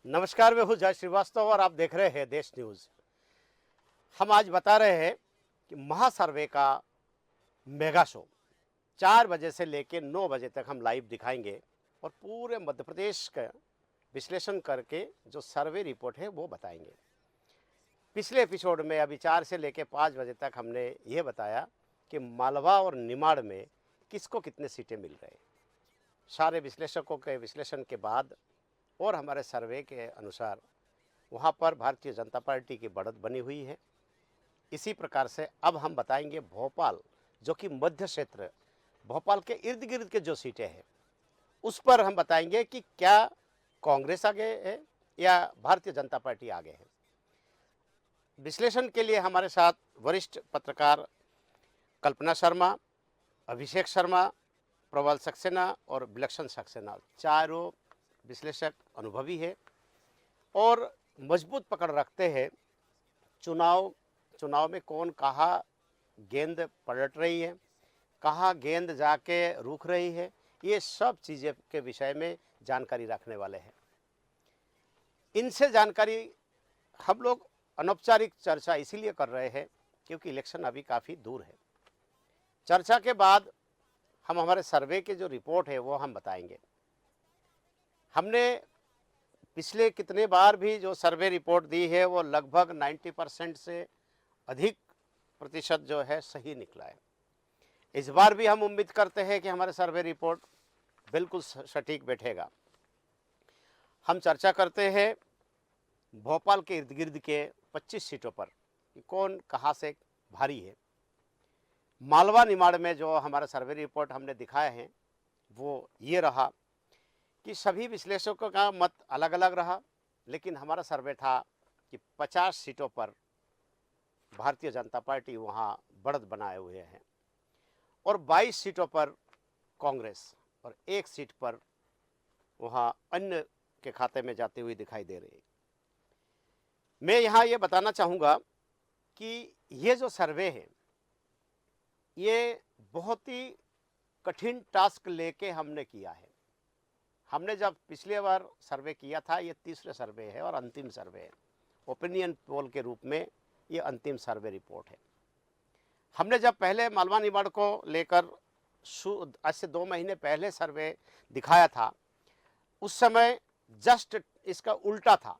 नमस्कार, मैं हूँ जय श्रीवास्तव और आप देख रहे हैं देश न्यूज़। हम आज बता रहे हैं कि महासर्वे का मेगा शो 4 बजे से लेकर 9 बजे तक हम लाइव दिखाएंगे और पूरे मध्य प्रदेश का विश्लेषण करके जो सर्वे रिपोर्ट है वो बताएंगे। पिछले एपिसोड में अभी 4 से लेकर 5 बजे तक हमने ये बताया कि मालवा और निमाड़ में किसको कितने सीटें मिल रहे हैं। सारे विश्लेषकों के विश्लेषण के बाद और हमारे सर्वे के अनुसार वहाँ पर भारतीय जनता पार्टी की बढ़त बनी हुई है। इसी प्रकार से अब हम बताएंगे भोपाल, जो कि मध्य क्षेत्र, भोपाल के इर्द गिर्द के जो सीटें हैं उस पर हम बताएंगे कि क्या कांग्रेस आगे है या भारतीय जनता पार्टी आगे है। विश्लेषण के लिए हमारे साथ वरिष्ठ पत्रकार कल्पना शर्मा, अभिषेक शर्मा, प्रबल सक्सेना और विलक्षण सक्सेना, चारों विश्लेषक अनुभवी है और मजबूत पकड़ रखते हैं। चुनाव में कौन कहाँ गेंद पलट रही है, कहाँ गेंद जाके रुक रही है, ये सब चीज़ें के विषय में जानकारी रखने वाले हैं। इनसे जानकारी हम लोग अनौपचारिक चर्चा इसीलिए कर रहे हैं क्योंकि इलेक्शन अभी काफ़ी दूर है। चर्चा के बाद हम हमारे सर्वे के जो रिपोर्ट है वो हम बताएंगे। हमने पिछले कितने बार भी जो सर्वे रिपोर्ट दी है वो लगभग 90% से अधिक प्रतिशत जो है सही निकला है। इस बार भी हम उम्मीद करते हैं कि हमारे सर्वे रिपोर्ट बिल्कुल सटीक बैठेगा। हम चर्चा करते हैं भोपाल के इर्द गिर्द के 25 सीटों पर कि कौन कहाँ से भारी है। मालवा निमाड़ में जो हमारा सर्वे रिपोर्ट हमने दिखाया है वो ये रहा कि सभी विश्लेषकों का मत अलग अलग रहा, लेकिन हमारा सर्वे था कि 50 सीटों पर भारतीय जनता पार्टी वहाँ बढ़त बनाए हुए हैं और 22 सीटों पर कांग्रेस और 1 सीट पर वहाँ अन्य के खाते में जाती हुई दिखाई दे रही है। मैं यहाँ ये बताना चाहूँगा कि ये जो सर्वे है ये बहुत ही कठिन टास्क लेके हमने किया है। हमने जब पिछले बार सर्वे किया था, ये तीसरे सर्वे है और अंतिम सर्वे है। ओपिनियन पोल के रूप में ये अंतिम सर्वे रिपोर्ट है। हमने जब पहले मालवा निमाड़ को लेकर आज से 2 महीने पहले सर्वे दिखाया था, उस समय जस्ट इसका उल्टा था।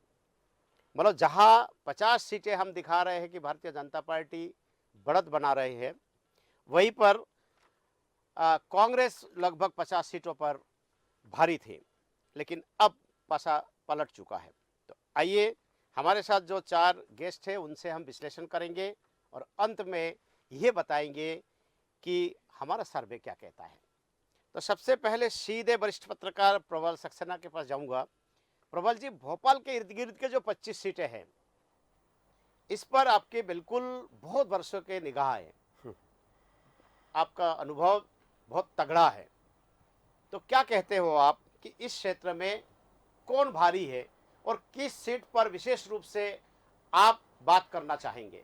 मतलब जहां 50 सीटें हम दिखा रहे हैं कि भारतीय जनता पार्टी बढ़त बना रही है, वहीं पर कांग्रेस लगभग 50 सीटों पर भारी थी, लेकिन अब पासा पलट चुका है। तो आइए हमारे साथ जो 4 गेस्ट हैं उनसे हम विश्लेषण करेंगे और अंत में ये बताएंगे कि हमारा सर्वे क्या कहता है। तो सबसे पहले सीधे वरिष्ठ पत्रकार प्रबल सक्सेना के पास जाऊंगा। प्रबल जी, भोपाल के इर्द गिर्द के जो 25 सीटें हैं इस पर आपके बिल्कुल बहुत वर्षों के निगाह है, आपका अनुभव बहुत तगड़ा है। तो क्या कहते हो आप कि इस क्षेत्र में कौन भारी है और किस सीट पर विशेष रूप से आप बात करना चाहेंगे?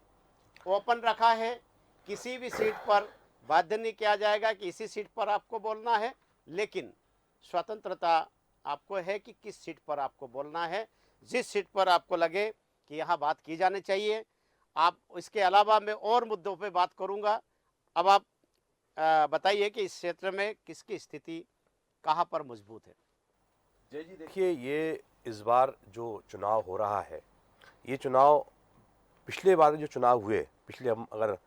ओपन रखा है, किसी भी सीट पर बाध्य नहीं किया जाएगा कि इसी सीट पर आपको बोलना है, लेकिन स्वतंत्रता आपको है कि किस सीट पर आपको बोलना है। जिस सीट पर आपको लगे कि यहाँ बात की जानी चाहिए, आप इसके अलावा मैं और मुद्दों पे बात करूँगा। अब आप बताइए कि इस क्षेत्र में किसकी स्थिति कहाँ पर मजबूत है? जय जी, देखिए, ये इस बार जो चुनाव हो रहा है, ये चुनाव पिछले बार जो चुनाव हुए, पिछले हम अगर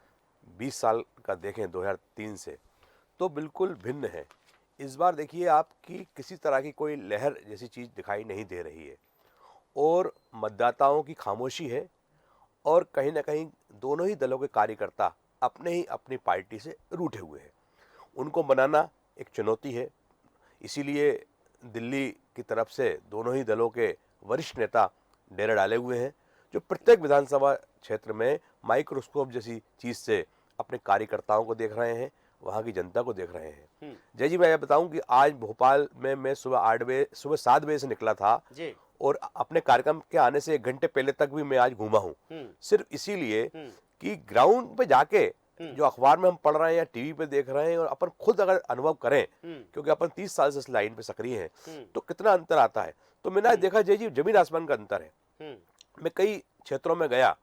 20 साल का देखें 2003 से, तो बिल्कुल भिन्न है। इस बार देखिए आपकी किसी तरह की कोई लहर जैसी चीज़ दिखाई नहीं दे रही है और मतदाताओं की खामोशी है और कहीं ना कहीं दोनों ही दलों के कार्यकर्ता अपने ही अपनी पार्टी से रूठे हुए हैं। उनको बनाना एक चुनौती है। इसीलिए दिल्ली की तरफ से दोनों ही दलों के वरिष्ठ नेता डेरे डाले हुए हैं, जो प्रत्येक विधानसभा क्षेत्र में माइक्रोस्कोप जैसी चीज़ से अपने कार्यकर्ताओं को देख रहे हैं, वहाँ की जनता को देख रहे हैं। जय जी, मैं ये बताऊं कि आज भोपाल में मैं सुबह 7 बजे से निकला था जी। और अपने कार्यक्रम के आने से 1 घंटे पहले तक भी मैं आज घूमा हूँ, सिर्फ इसीलिए कि ग्राउंड पे जाके जो अखबार में हम पढ़ रहे हैं या टीवी पे देख रहे हैं और अपन खुद अगर अनुभव करें, क्योंकि अपन 30 साल से इस लाइन पे सक्रिय हैं, तो कितना अंतर आता है। तो मैंने आज देखा जय जी जमीन आसमान का अंतर है। मैं कई क्षेत्रों में गया,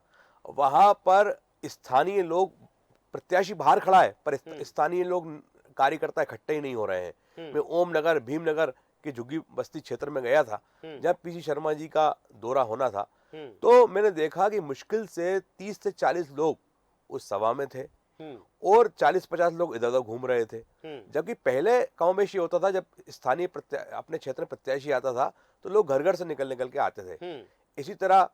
वहां पर स्थानीय लोग, प्रत्याशी बाहर खड़ा है पर स्थानीय लोग कार्यकर्ता इकट्ठे ही नहीं हो रहे हैं। मैं ओमनगर, भीमनगर के झुग्गी बस्ती क्षेत्र में गया था जब पीसी शर्मा जी का दौरा होना था, तो मैंने देखा कि मुश्किल से 30 से 40 लोग उस सभा में थे और 40-50 लोग इधर उधर घूम रहे थे। जबकि पहले कमोबेश ये होता था, जब स्थानीय अपने क्षेत्र में प्रत्याशी आता था तो लोग घर घर से निकल के आते थे। इसी तरह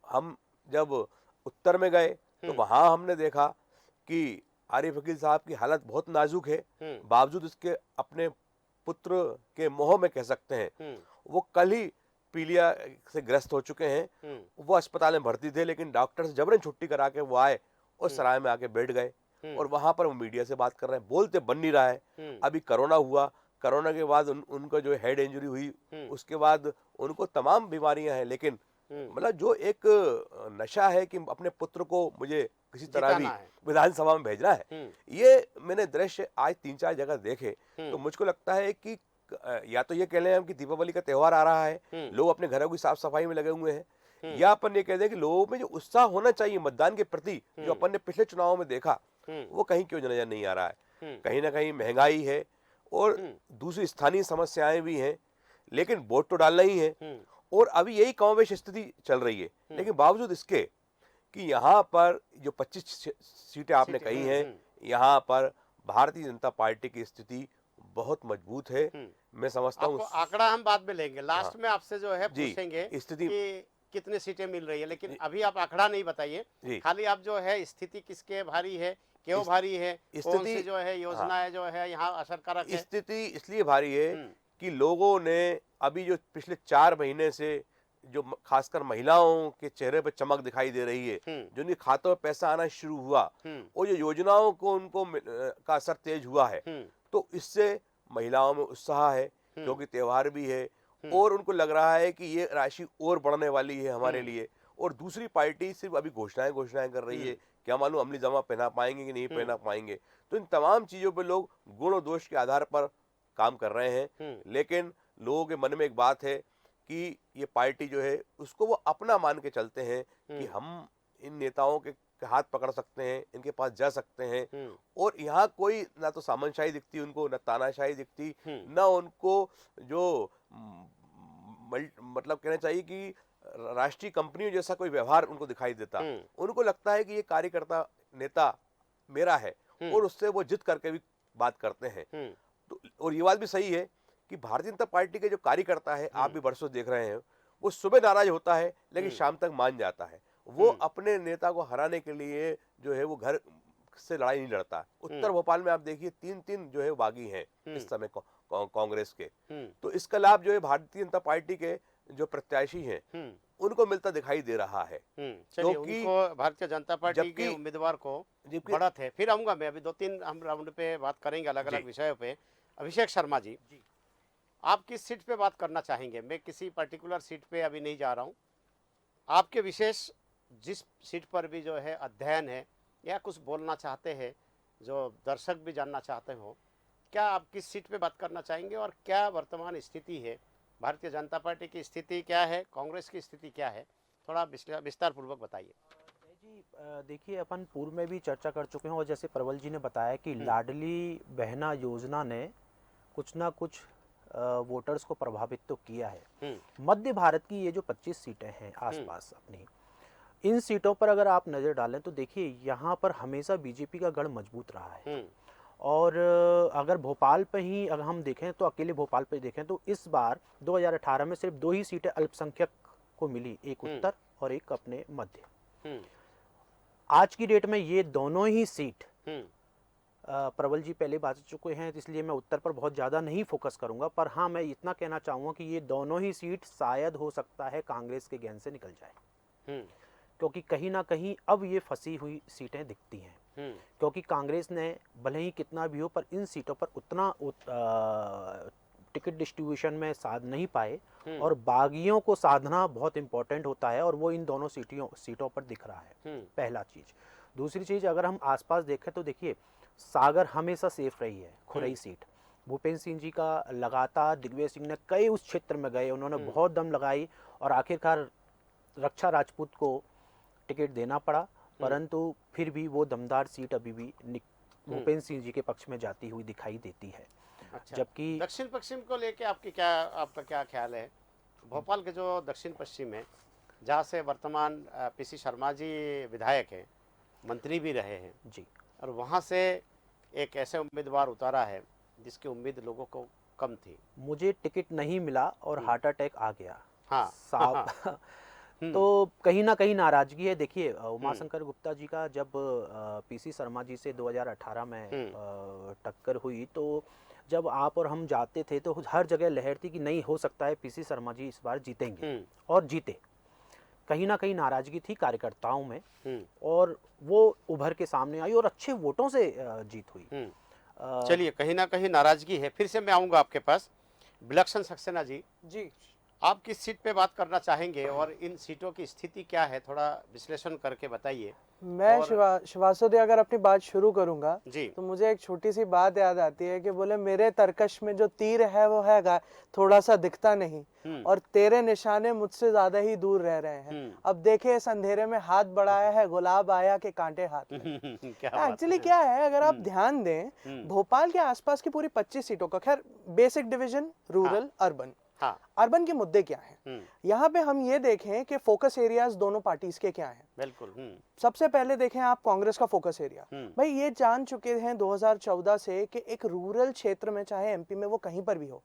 हम जब उत्तर में गए तो वहां हमने देखा कि आरिफ अकील साहब की हालत बहुत नाजुक है, बावजूद इसके अपने पुत्र के मोह में कह सकते हैं, वो कल ही पीलिया से ग्रस्त हो चुके हैं। वो अस्पताल में भर्ती थे, लेकिन डॉक्टर से जबरन छुट्टी करा के वो आए और सराय में आके बैठ गए और वहां पर वो मीडिया से बात कर रहे हैं, बोलते बन नहीं रहा है। अभी कोरोना हुआ, कोरोना के बाद उनको जो हेड इंजरी हुई, उसके बाद उनको तमाम बीमारियां हैं, लेकिन मतलब जो एक नशा है कि अपने पुत्र को मुझे किसी तरह भी विधानसभा में भेजना है, ये मैंने दृश्य आज 3-4 जगह देखे। तो मुझको लगता है कि या तो ये कह लें हम कि दीपावली का त्योहार आ रहा है, लोग अपने घरों की साफ सफाई में लगे हुए हैं, या अपन ये कह दें कि लोगों में जो उत्साह होना चाहिए मतदान के प्रति, जो अपन ने पिछले चुनावों में देखा, वो कहीं क्यों नजर नहीं आ रहा है। कहीं ना कहीं महंगाई है और दूसरी स्थानीय समस्याएं भी हैं, लेकिन वोट तो डालना ही है और अभी यही कमोबेश स्थिति चल रही है। लेकिन बावजूद इसके कि यहाँ पर जो 25 सीटें आपने कही हैं, यहाँ पर भारतीय जनता पार्टी की स्थिति बहुत मजबूत है। मैं समझता हूँ आंकड़ा हम बाद में लेंगे, लास्ट में आपसे जो है पूछेंगे स्थिति कि कितने सीटें मिल रही है, लेकिन अभी आप आंकड़ा नहीं बताइए, खाली आप जो है स्थिति किसके भारी है, क्यों भारी है, कौन सी जो है योजनाएं जो है यहाँ असरकारक है। स्थिति इसलिए भारी है कि लोगों ने अभी जो पिछले 4 महीने से जो खासकर महिलाओं के चेहरे पर चमक दिखाई दे रही है, जो उनके खातों में पैसा आना शुरू हुआ और जो योजनाओं को उनको का असर तेज हुआ है, तो इससे महिलाओं में उत्साह है, क्योंकि त्योहार भी है और उनको लग रहा है कि ये राशि और बढ़ने वाली है हमारे लिए। और दूसरी पार्टी सिर्फ अभी घोषणाएं कर रही है, क्या मालूम अमली जमा पहना पाएंगे कि नहीं पहना पाएंगे। तो इन तमाम चीजों पर लोग गुण और दोष के आधार पर काम कर रहे हैं, लेकिन लोगों के मन में एक बात है कि ये पार्टी जो है उसको वो अपना मान के चलते हैं कि हम इन नेताओं के हाथ पकड़ सकते हैं, इनके पास जा सकते हैं और यहाँ कोई ना तो सामंतशाही दिखती उनको, ना तानाशाही दिखती, ना उनको जो मतलब कहना चाहिए कि राष्ट्रीय कंपनियों जैसा कोई व्यवहार उनको दिखाई देता। उनको लगता है कि ये कार्यकर्ता नेता मेरा है और उससे वो जिद करके भी बात करते हैं। तो और ये बात भी सही है कि भारतीय जनता पार्टी के जो कार्यकर्ता है, आप भी बरसों देख रहे हैं, वो सुबह नाराज होता है लेकिन शाम तक मान जाता है। वो अपने नेता को हराने के लिए जो है वो घर से लड़ाई नहीं लड़ता। उत्तर भोपाल में आप देखिए 3-3 जो है बागी हैं इस समय कांग्रेस के। तो इसका लाभ जो है भारतीय जनता पार्टी के जो प्रत्याशी हैं उनको मिलता दिखाई दे रहा है, क्योंकि भारतीय जनता पार्टी के उम्मीदवार को बढ़त है। फिर आऊंगा मैं, अभी 2-3 हम राउंड पे बात करेंगे अलग अलग विषयों पे। अभिषेक शर्मा जी, आप किस सीट पे बात करना चाहेंगे? मैं किसी पर्टिकुलर सीट पे अभी नहीं जा रहा हूँ, आपके विशेष जिस सीट पर भी जो है अध्ययन है या कुछ बोलना चाहते हैं, जो दर्शक भी जानना चाहते हो, क्या आप किस सीट पे बात करना चाहेंगे और क्या वर्तमान स्थिति है, भारतीय जनता पार्टी की स्थिति क्या है, कांग्रेस की स्थिति क्या है, थोड़ा विस्तार पूर्वक बताइए। जी देखिए, अपन पूर्व में भी चर्चा कर चुके हैं और जैसे प्रबल जी ने बताया कि लाडली बहना योजना ने कुछ ना कुछ वोटर्स को प्रभावित तो किया है। मध्य भारत की ये जो 25 सीटें हैं आसपास अपनी, इन सीटों पर अगर आप नज़र डालें तो देखिए यहाँ पर हमेशा बीजेपी का गढ़ मजबूत रहा है। और अगर भोपाल पे ही अगर हम देखें तो अकेले भोपाल पे देखें तो इस बार 2018 में सिर्फ 2 ही सीटें अल्पसंख्यक को मिली, एक उत्तर और एक अपने मध्य। आज की डेट में ये दोनों ही सीट प्रबल जी पहले बात चुके हैं, इसलिए मैं उत्तर पर बहुत ज़्यादा नहीं फोकस करूंगा, पर हाँ मैं इतना कहना चाहूँगा कि ये दोनों ही सीट शायद हो सकता है कांग्रेस के गेंद से निकल जाए, क्योंकि कहीं ना कहीं अब ये फंसी हुई सीटें दिखती हैं। क्योंकि कांग्रेस ने भले ही कितना भी हो पर इन सीटों पर उतना टिकट डिस्ट्रीब्यूशन में साध नहीं पाए और बागियों को साधना बहुत इंपॉर्टेंट होता है और वो इन दोनों सीटों पर दिख रहा है, पहला चीज़। दूसरी चीज़, अगर हम आसपास देखें तो देखिए सागर हमेशा सेफ रही है, खुरई सीट, भूपेंद्र सिंह जी का लगातार दिग्विजय सिंह ने कई उस क्षेत्र में गए, उन्होंने बहुत दम लगाई और आखिरकार रक्षा राजपूत को टिकट देना पड़ा, परंतु फिर भी वो दमदार सीट अभी भी भूपेंद्र सिंह जी के पक्ष में जाती हुई दिखाई देती है। अच्छा, जबकि दक्षिण पश्चिम को लेके आपका क्या ख्याल है? भोपाल के जो दक्षिण पश्चिम है, जहाँ से वर्तमान पीसी शर्मा जी विधायक हैं, मंत्री भी रहे हैं जी, और वहाँ से एक ऐसे उम्मीदवार उतारा है जिसकी उम्मीद लोगों को कम थी। मुझे टिकट नहीं मिला और हार्ट अटैक आ गया। हाँ, साहब तो कहीं ना कहीं नाराजगी है। देखिए उमाशंकर गुप्ता जी का जब पीसी शर्मा जी से 2018 में टक्कर हुई, तो जब आप और हम जाते थे तो हर जगह लहर थी कि नहीं हो सकता है पीसी शर्मा जी इस बार जीतेंगे, और जीते। कहीं ना कहीं नाराजगी थी कार्यकर्ताओं में और वो उभर के सामने आई और अच्छे वोटों से जीत हुई। चलिए, कहीं ना कहीं नाराजगी है। फिर से मैं आऊँगा आपके पास। विलक्षण सक्सेना जी, आप किस सीट पे बात करना चाहेंगे और इन सीटों की स्थिति क्या है, थोड़ा विश्लेषण करके बताइए। मैं शिवासोदी अगर अपनी बात शुरू करूंगा जी, तो मुझे एक छोटी सी बात याद आती है कि बोले मेरे तरकश में जो तीर है वो है थोड़ा सा दिखता नहीं और तेरे निशाने मुझसे ज्यादा ही दूर रह रहे हैं। अब देखे इस अंधेरे में हाथ बढ़ाया है गुलाब आया के कांटे हाथ में। एक्चुअली क्या है, अगर आप ध्यान दें भोपाल के आसपास की पूरी 25 सीटों का, खैर basic division, rural, urban, urban के मुद्दे क्या हैं, यहाँ पे हम ये देखें कि फोकस एरियाज दोनों पार्टीज के क्या हैं। बिल्कुल। सबसे पहले देखें आप कांग्रेस का फोकस एरिया। भाई ये जान चुके हैं 2014 से कि एक रूरल क्षेत्र में, चाहे एमपी में, वो कहीं पर भी हो,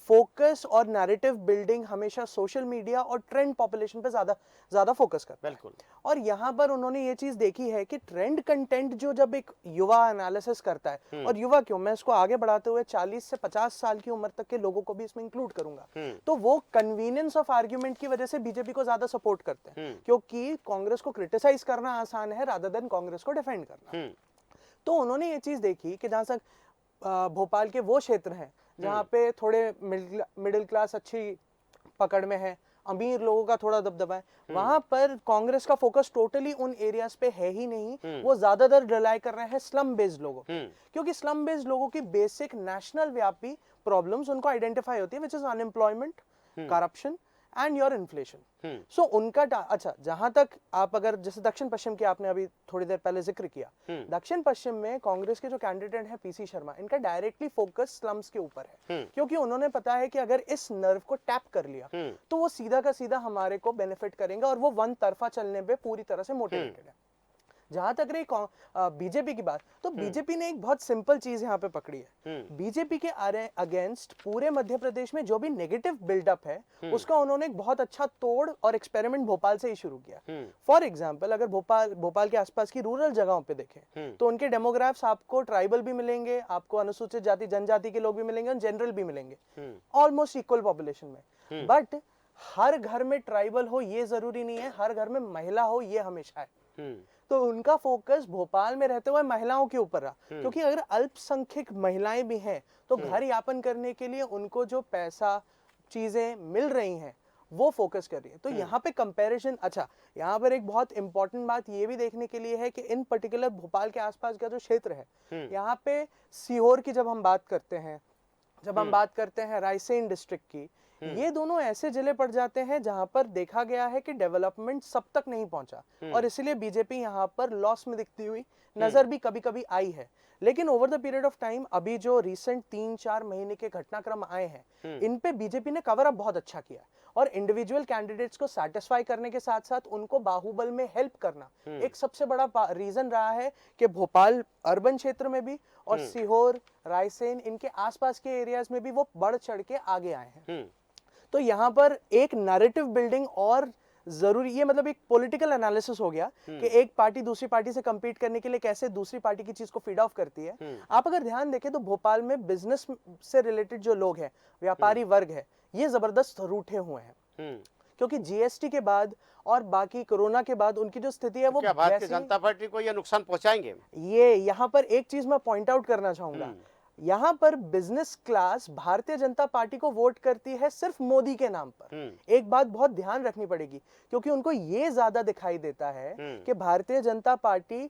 फोकस और नैरेटिव बिल्डिंग हमेशा सोशल मीडिया और ट्रेंड पॉपुलेशन पे ज्यादा फोकस करता है। बिल्कुल। और यहाँ पर उन्होंने ये चीज देखी है कि ट्रेंड कंटेंट जो जब एक युवा एनालिसिस करता है, और युवा क्यों, मैं इसको आगे बढ़ाते हुए 40 से 50 साल की उम्र तक के लोगों को भी इसमें इंक्लूड करूंगा, तो वो कन्वीनियंस ऑफ आर्ग्यूमेंट की वजह से बीजेपी को ज्यादा सपोर्ट करते हैं, क्योंकि कांग्रेस को क्रिटिसाइज करना आसान है रादर देन कांग्रेस को डिफेंड करना। तो उन्होंने ये चीज देखी कि जहां तक भोपाल के वो क्षेत्र हैं जहां पे थोड़े मिडिल क्लास अच्छी पकड़ में है, अमीर लोगों का थोड़ा दबदबा है, वहां पर कांग्रेस का फोकस टोटली उन एरियाज पे है ही नहीं। वो ज्यादातर रिलाई कर रहे हैं स्लम बेस्ड लोगों पे, क्योंकि स्लम बेस्ड लोगों की बेसिक नेशनल व्यापी प्रॉब्लम्स उनको आइडेंटिफाई होती है, which is unemployment, corruption and your inflation. So उनका अच्छा, जहां तक आप अगर जैसे दक्षिण पश्चिम की आपने अभी थोड़ी देर पहले जिक्र किया, दक्षिण पश्चिम में कांग्रेस के जो कैंडिडेट हैं पीसी शर्मा, इनका डायरेक्टली फोकस स्लम्स के ऊपर है, क्योंकि उन्होंने पता है कि अगर इस नर्व को टैप कर लिया तो वो सीधा का सीधा हमारे को बेनिफिट करेंगे, और वो वन तरफा चलने पे पूरी तरह से मोटिवेटेड है। जहां तक रही बीजेपी की बात, तो बीजेपी ने एक बहुत सिंपल चीज यहाँ पे पकड़ी है। बीजेपी के अगेंस्ट पूरे मध्य प्रदेश में जो भी नेगेटिव बिल्डअप है, उसका उन्होंने एक बहुत अच्छा तोड़ और एक्सपेरिमेंट भोपाल से ही शुरू किया। फॉर एग्जाम्पल, अगर भोपाल के आसपास की रूरल जगहों पे देखें तो उनके डेमोग्राफ्स आपको ट्राइबल भी मिलेंगे, आपको अनुसूचित जाति जनजाति के लोग भी मिलेंगे और जनरल भी मिलेंगे, ऑलमोस्ट इक्वल पॉपुलेशन में। बट हर घर में ट्राइबल हो ये जरूरी नहीं है, हर घर में महिला हो ये हमेशा है। तो उनका फोकस भोपाल में रहते हुए महिलाओं के ऊपर रहा, क्योंकि अगर अल्पसंख्यक महिलाएं भी हैं तो घर यापन करने के लिए उनको जो पैसा चीजें मिल रही हैं वो फोकस कर रही है। तो यहाँ पे कंपैरिजन, अच्छा यहाँ पर एक बहुत इंपॉर्टेंट बात ये भी देखने के लिए है कि इन पर्टिकुलर भोपाल के आसपास का जो क्षेत्र है, यहाँ पे सीहोर की जब हम बात करते हैं, जब हम बात करते हैं रायसेन डिस्ट्रिक्ट की, ये दोनों ऐसे जिले पड़ जाते हैं जहां पर देखा गया है कि डेवलपमेंट सब तक नहीं पहुंचा, और इसलिए बीजेपी यहां पर लॉस में दिखती हुई नजर भी कभी कभी आई है। लेकिन over the period of time अभी जो रिसेंट 3-4 महीने के घटनाक्रम आए हैं, इन पे बीजेपी ने कवर अप बहुत अच्छा किया, और इंडिविजुअल कैंडिडेट्स को सेटिस्फाई करने के साथ साथ उनको बाहुबल में हेल्प करना एक सबसे बड़ा रीजन रहा है कि भोपाल अर्बन क्षेत्र में भी और सीहोर, रायसेन, इनके आसपास के एरियाज में भी वो बढ़ चढ़ के आगे आए हैं। तो यहाँ पर एक नैरेटिव बिल्डिंग और जरूरी, ये मतलब एक पॉलिटिकल एनालिसिस हो गया कि एक पार्टी दूसरी पार्टी से compete करने के लिए कैसे दूसरी पार्टी की चीज को फीड ऑफ करती है। आप अगर ध्यान देखें तो भोपाल में बिजनेस से रिलेटेड जो लोग हैं, व्यापारी वर्ग है, ये जबरदस्त रूठे हुए हैं, क्योंकि जीएसटी के बाद और बाकी कोरोना के बाद उनकी जो स्थिति है वो, क्या भारतीय जनता पार्टी को ये नुकसान पहुंचाएंगे? ये यहाँ पर एक चीज मैं पॉइंट आउट करना चाहूंगा, यहाँ पर business class Bharatiya Janata party को वोट करती है सिर्फ मोदी के नाम पर। एक बात बहुत ध्यान रखनी पड़ेगी, क्योंकि उनको ये ज्यादा दिखाई देता है कि Bharatiya Janata party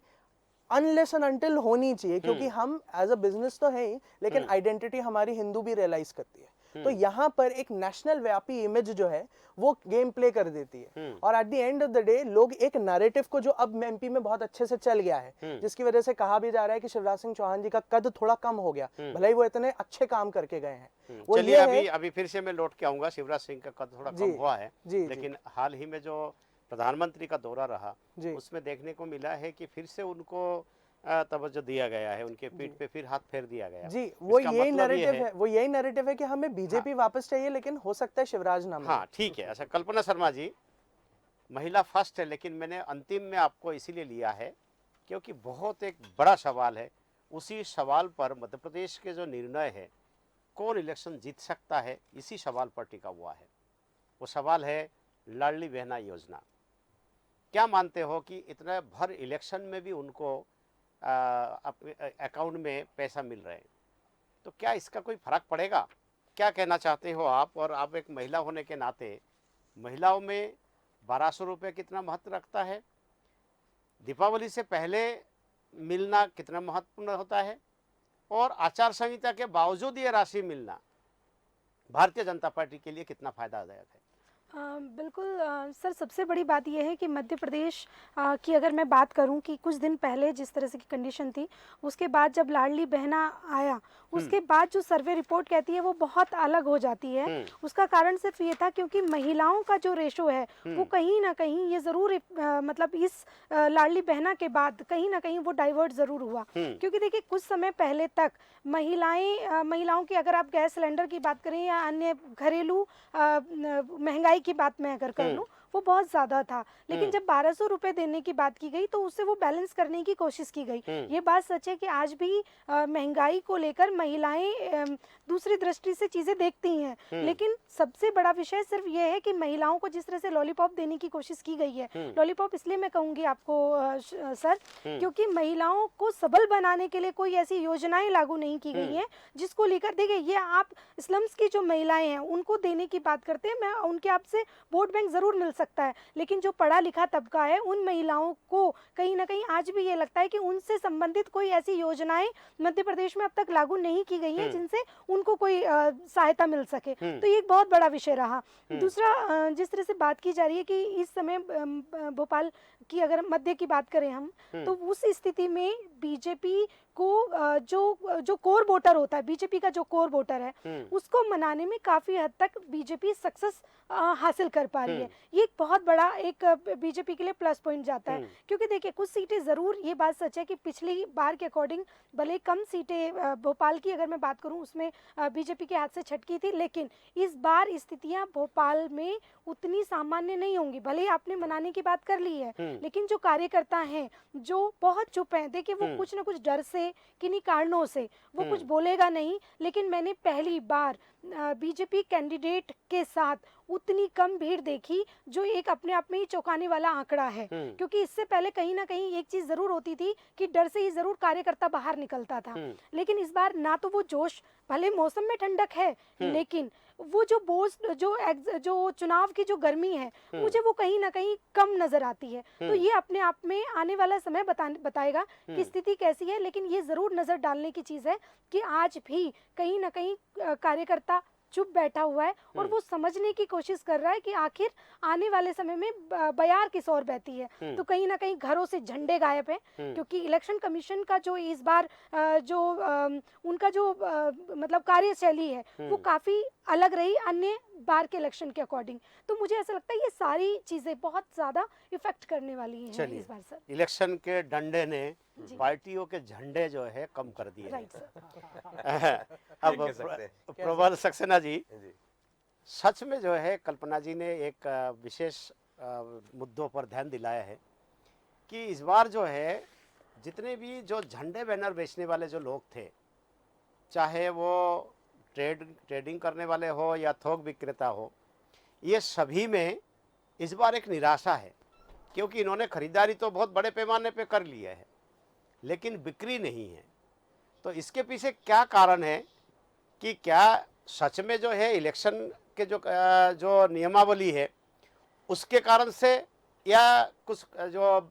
unless and until होनी चाहिए, क्योंकि हम एज अ बिजनेस तो है ही, लेकिन आइडेंटिटी हमारी हिंदू भी रियलाइज करती है। तो यहाँ पर एक नेशनल व्यापी इमेज जो है वो गेम प्ले कर देती है, और at the end of the day लोग एक नैरेटिव को, जो अब एमपी में बहुत अच्छे से चल गया है, जिसकी वजह से कहा भी जा रहा है कि शिवराज सिंह चौहान जी का कद थोड़ा कम हो गया, भले ही वो इतने अच्छे काम करके गए हैं। वो चलिए, ये अभी है अभी फिर से मैं लौट के आऊंगा, शिवराज सिंह का कद थोड़ा जी, कम हुआ है, जी, लेकिन हाल ही में जो प्रधानमंत्री का दौरा रहा जी। उसमें देखने को मिला है कि फिर से उनको तवज्जो दिया गया है, उनके पीठ पे फिर हाथ फेर दिया गया। जी, वो इसका यही मतलब ये नैरेटिव है, वो यही नैरेटिव है कि हमें बीजेपी वापस चाहिए, लेकिन हो सकता है शिवराज नाम। हाँ ठीक है। अच्छा कल्पना शर्मा जी, महिला फर्स्ट है, लेकिन मैंने अंतिम में आपको इसीलिए लिया है क्योंकि बहुत एक बड़ा सवाल है। उसी सवाल पर मध्य प्रदेश के जो निर्णय है, कौन इलेक्शन जीत सकता है, इसी सवाल पर टिका हुआ है। वो सवाल है लाडली बहना योजना। क्या मानते हो कि इतना भर इलेक्शन में भी उनको अपने अकाउंट में पैसा मिल रहे हैं, तो क्या इसका कोई फर्क पड़ेगा? क्या कहना चाहते हो आप? और आप एक महिला होने के नाते महिलाओं में 1200 रुपये कितना महत्व रखता है? दीपावली से पहले मिलना कितना महत्वपूर्ण होता है? और आचार संहिता के बावजूद ये राशि मिलना भारतीय जनता पार्टी के लिए कितना फायदादायक है? बिल्कुल सर, सबसे बड़ी बात यह है कि मध्य प्रदेश की अगर मैं बात करूं कि कुछ दिन पहले जिस तरह से की कंडीशन थी, उसके बाद जब लाडली बहना आया, उसके बाद जो सर्वे रिपोर्ट कहती है वो बहुत अलग हो जाती है। उसका कारण सिर्फ ये था क्योंकि महिलाओं का जो रेशो है वो कहीं ना कहीं ये ज़रूर मतलब इस लाडली बहना के बाद कहीं ना कहीं वो डाइवर्ट ज़रूर हुआ। क्योंकि देखिए कुछ समय पहले तक महिलाओं की, अगर आप गैस सिलेंडर की बात करें या अन्य घरेलू महंगाई की बात मैं अगर कर लूं, वो बहुत ज़्यादा था। लेकिन जब 1200 रुपये देने की बात की गई तो उससे वो बैलेंस करने की कोशिश की गई। ये बात सच है कि आज भी महंगाई को लेकर महिलाएं दूसरी दृष्टि से चीज़ें देखती हैं, लेकिन सबसे बड़ा विषय सिर्फ ये है कि महिलाओं को जिस तरह से लॉलीपॉप देने की कोशिश की गई है, लॉलीपॉप इसलिए मैं कहूँगी आपको सर, क्योंकि महिलाओं को सबल बनाने के लिए कोई ऐसी योजनाएं लागू नहीं की गई हैं जिसको लेकर, देखिए ये आप स्लम्स की जो महिलाएं हैं उनको देने की बात करते हैं, मैं उनके आपसे वोट बैंक ज़रूर मिल सकता है, लेकिन जो पढ़ा लिखा तबका है उन महिलाओं को कहीं ना कहीं आज भी ये लगता है कि उनसे संबंधित कोई ऐसी योजनाएं मध्य प्रदेश में अब तक लागू नहीं की गई हैं जिनसे उनको कोई सहायता मिल सके। तो ये एक बहुत बड़ा विषय रहा। दूसरा, जिस तरह से बात की जा रही है कि इस समय भोपाल की अगर मध्य की बात करें हम, तो उस स्थिति में बीजेपी को जो कोर वोटर होता है, बीजेपी का जो कोर वोटर है, उसको मनाने में काफी हद तक बीजेपी सक्सेस हासिल कर पा रही है। ये एक बहुत बड़ा एक बीजेपी के लिए प्लस पॉइंट जाता है, क्योंकि देखिए कुछ सीटें जरूर, ये बात सच है कि पिछली बार के अकॉर्डिंग भले कम सीटें भोपाल की अगर मैं बात करूं उसमें बीजेपी के हाथ से छटकी थी, लेकिन इस बार स्थितियां भोपाल में उतनी सामान्य नहीं होंगी। भले ही आपने मनाने की बात कर ली है, लेकिन जो कार्यकर्ता हैं जो बहुत चुप हैं, देखिए वो कुछ ना कुछ डर से, किन्हीं कारणों से वो कुछ बोलेगा नहीं, लेकिन मैंने पहली बार बीजेपी कैंडिडेट के साथ उतनी कम भीड़ देखी जो एक अपने आप में ही चौंकाने वाला आंकड़ा है। क्योंकि इससे पहले कहीं ना कहीं एक चीज जरूर होती थी कि डर से ही जरूर कार्यकर्ता बाहर निकलता था, लेकिन इस बार ना तो वो जोश, भले मौसम में ठंडक है लेकिन वो जो बोझ, जो चुनाव की जो गर्मी है, मुझे वो कहीं ना कहीं कम नजर आती है। तो ये अपने आप में आने वाला समय बताएगा कि स्थिति कैसी है, लेकिन ये जरूर नजर डालने की चीज है कि आज भी कहीं ना कहीं कार्यकर्ता चुप बैठा हुआ है और वो समझने की कोशिश कर रहा है कि आखिर आने वाले समय में बयार किस ओर बहती है। तो कहीं ना कहीं घरों से झंडे गायब हैं, क्योंकि इलेक्शन कमीशन का जो इस बार उनका जो मतलब कार्यशैली है वो काफी अलग रही अन्य बार के इलेक्शन के अकॉर्डिंग। तो मुझे ऐसा लगता है ये सारी चीजें बहुत ज्यादा इफेक्ट करने वाली हैं इस बार सर। इलेक्शन के डंडे ने पार्टियों के झंडे जो है कम कर दिए। Right sir. अब प्रबल सक्सेना जी, सच में जो है कल्पना जी ने एक विशेष मुद्दों पर ध्यान दिलाया है कि इस बार जो है जितने भी जो झंडे बैनर बेचने वाले जो लोग थे, चाहे वो ट्रेडिंग करने वाले हो या थोक विक्रेता हो, ये सभी में इस बार एक निराशा है, क्योंकि इन्होंने खरीदारी तो बहुत बड़े पैमाने पे कर लिया है लेकिन बिक्री नहीं है। तो इसके पीछे क्या कारण है कि क्या सच में जो है इलेक्शन के जो नियमावली है उसके कारण से या कुछ जो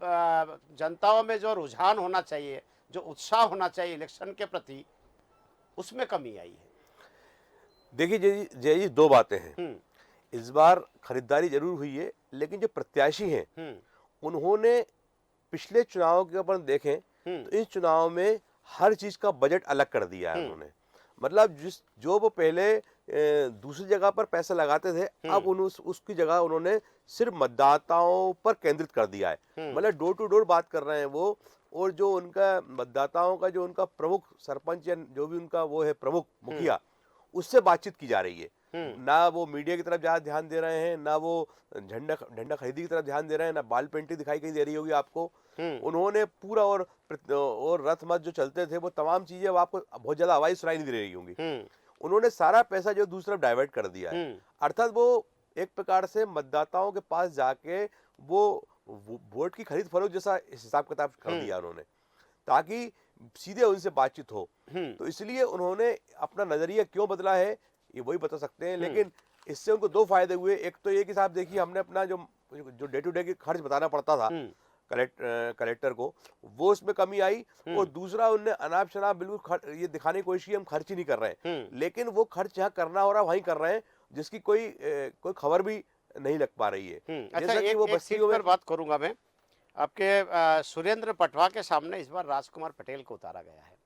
जनताओं में जो रुझान होना चाहिए, जो उत्साह होना चाहिए इलेक्शन के प्रति, उसमें कमी आई है? देखिए जय जी, दो बातें हैं। हम्म, इस बार खरीदारी जरूर हुई है, लेकिन जो प्रत्याशी हैं हम्म, उन्होंने पिछले चुनाव के अपन देखें हम्म, तो इस चुनाव में हर चीज का बजट अलग कर दिया है उन्होंने। मतलब जो वो पहले दूसरी जगह पर पैसा लगाते थे, अब उसकी जगह उन्होंने सिर्फ मतदाताओं पर केंद्रित कर दिया है। मतलब डोर टू डोर बात कर रहे हैं वो, और जो उनका मतदाताओं का जो उनका प्रमुख सरपंच या जो भी उनका वो है प्रमुख मुखिया, उससे बातचीत की जा रही है। ना वो मीडिया की तरफ ज्यादा ध्यान दे रहे हैं, ना वो झंडा खरीदी की तरफ ध्यान दे रहे हैं, ना बाल पेंटिंग दिखाई कहीं दे रही होगी आपको। उन्होंने पूरा और रथ मत जो चलते थे वो तमाम चीजें अब आपको बहुत ज्यादा आवाज सुनाई नहीं दे रही होंगी। उन्होंने सारा पैसा जो दूसरा डाइवर्ट कर दिया है। अर्थात वो एक प्रकार से मतदाताओं के पास जाके वो वोट की खरीद फरोख्त जैसा हिसाब किताब कर दिया उन्होंने, ताकि सीधे उनसे बातचीत हो। तो इसलिए उन्होंने अपना नजरिया क्यों बदला है ये वही बता सकते हैं। लेकिन इससे उनको दो फायदे हुए। एक तो ये कि साहब देखिए, हमने अपना जो डे टू डे की खर्च बताना पड़ता था कलेक्टर को, वो उसमें कमी आई। और दूसरा, उनने अनाप शनाप बिल्कुल ये दिखाने की कोशिश की हम खर्च ही नहीं कर रहे हैं, लेकिन वो खर्च जहाँ करना हो रहा है वहीं कर रहे हैं, जिसकी कोई खबर भी नहीं लग पा रही है। अच्छा, एक सीट पर बात करूंगा मैं। आपके सुरेंद्र पटवा के सामने इस बार राजकुमार पटेल को उतारा गया है।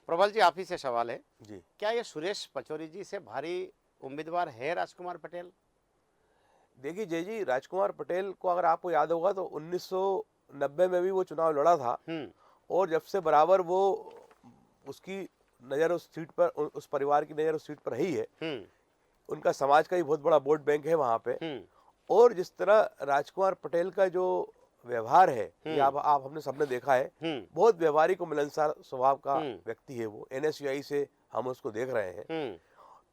प्रबल जी, आप ही से सवाल है जी, क्या ये सुरेश पचौरी जी से भारी उम्मीदवार है राजकुमार पटेल? देखिए जय जी, राजकुमार पटेल को अगर आपको याद होगा तो 1990 में भी वो चुनाव लड़ा था, और जब से बराबर वो उसकी नज़र उस सीट पर, उस परिवार की नज़र उस सीट पर रही है। उनका समाज का ही बहुत बड़ा वोट बैंक है वहाँ पे। और जिस तरह राजकुमार पटेल का जो व्यवहार है, ये आप हमने सबने देखा है, बहुत व्यवहारिक और मिलनसार स्वभाव का व्यक्ति है वो। NSUI से हम उसको देख रहे हैं।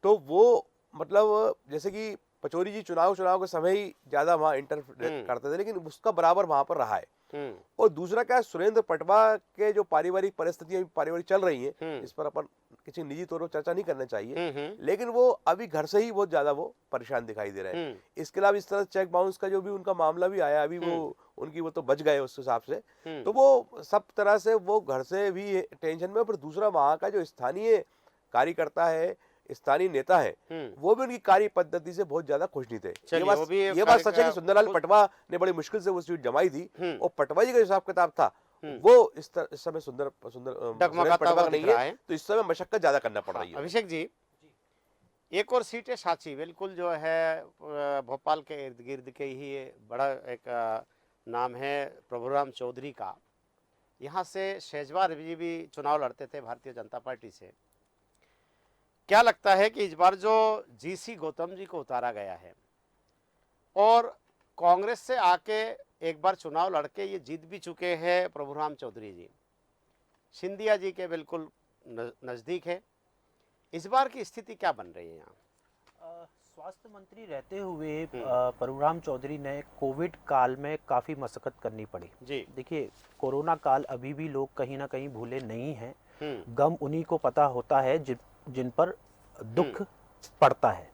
तो वो मतलब जैसे कि पचौरी जी चुनाव के समय ही ज्यादा वहाँ इंटर करते थे, लेकिन उसका बराबर वहां पर रहा है। और दूसरा क्या, सुरेंद्र पटवा के जो पारिवारिक परिस्थितियां पारिवारिक चल रही हैं, इस पर अपन किसी निजी तौर पर चर्चा नहीं करना चाहिए, लेकिन वो अभी घर से ही बहुत ज्यादा वो परेशान दिखाई दे रहे हैं। इसके अलावा इस तरह चेक बाउंस का जो भी उनका मामला भी आया, अभी वो तो बच गए उस हिसाब से। तो वो सब तरह से वो घर से भी टेंशन में। पर दूसरा, वहाँ का जो स्थानीय कार्यकर्ता है, स्थानीय नेता है, वो भी उनकी कार्य पद्धति से बहुत ज्यादा खुश नहीं थे। ये बात सच है कि सुंदरलाल पटवा ने बड़ी मुश्किल से वो सीट जमाई थी, और पटवा जी का हिसाब किताब था वो इस समय सुंदर पटवा नहीं है, तो इस समय मशक्कत ज्यादा करना पड़ रही है। अभिषेक जी, एक और सीट है सांची, बिल्कुल जो है भोपाल के इर्द गिर्द के ही बड़ा एक नाम है प्रभुराम चौधरी का। यहाँ से शेजवार जी भी चुनाव लड़ते थे भारतीय जनता पार्टी से। क्या लगता है कि इस बार जो GC गौतम जी को उतारा गया है, और कांग्रेस से आके एक बार चुनाव लड़के ये जीत भी चुके हैं प्रभुराम चौधरी जी, सिंधिया जी के बिल्कुल नज़दीक है, इस बार की स्थिति क्या बन रही है यहाँ? स्वास्थ्य मंत्री रहते हुए प्रभुराम चौधरी ने कोविड काल में काफ़ी मशक्कत करनी पड़ी जी। देखिए, कोरोना काल अभी भी लोग कहीं ना कहीं भूले नहीं हैं। गम उन्हीं को पता होता है जिन पर दुख पड़ता है।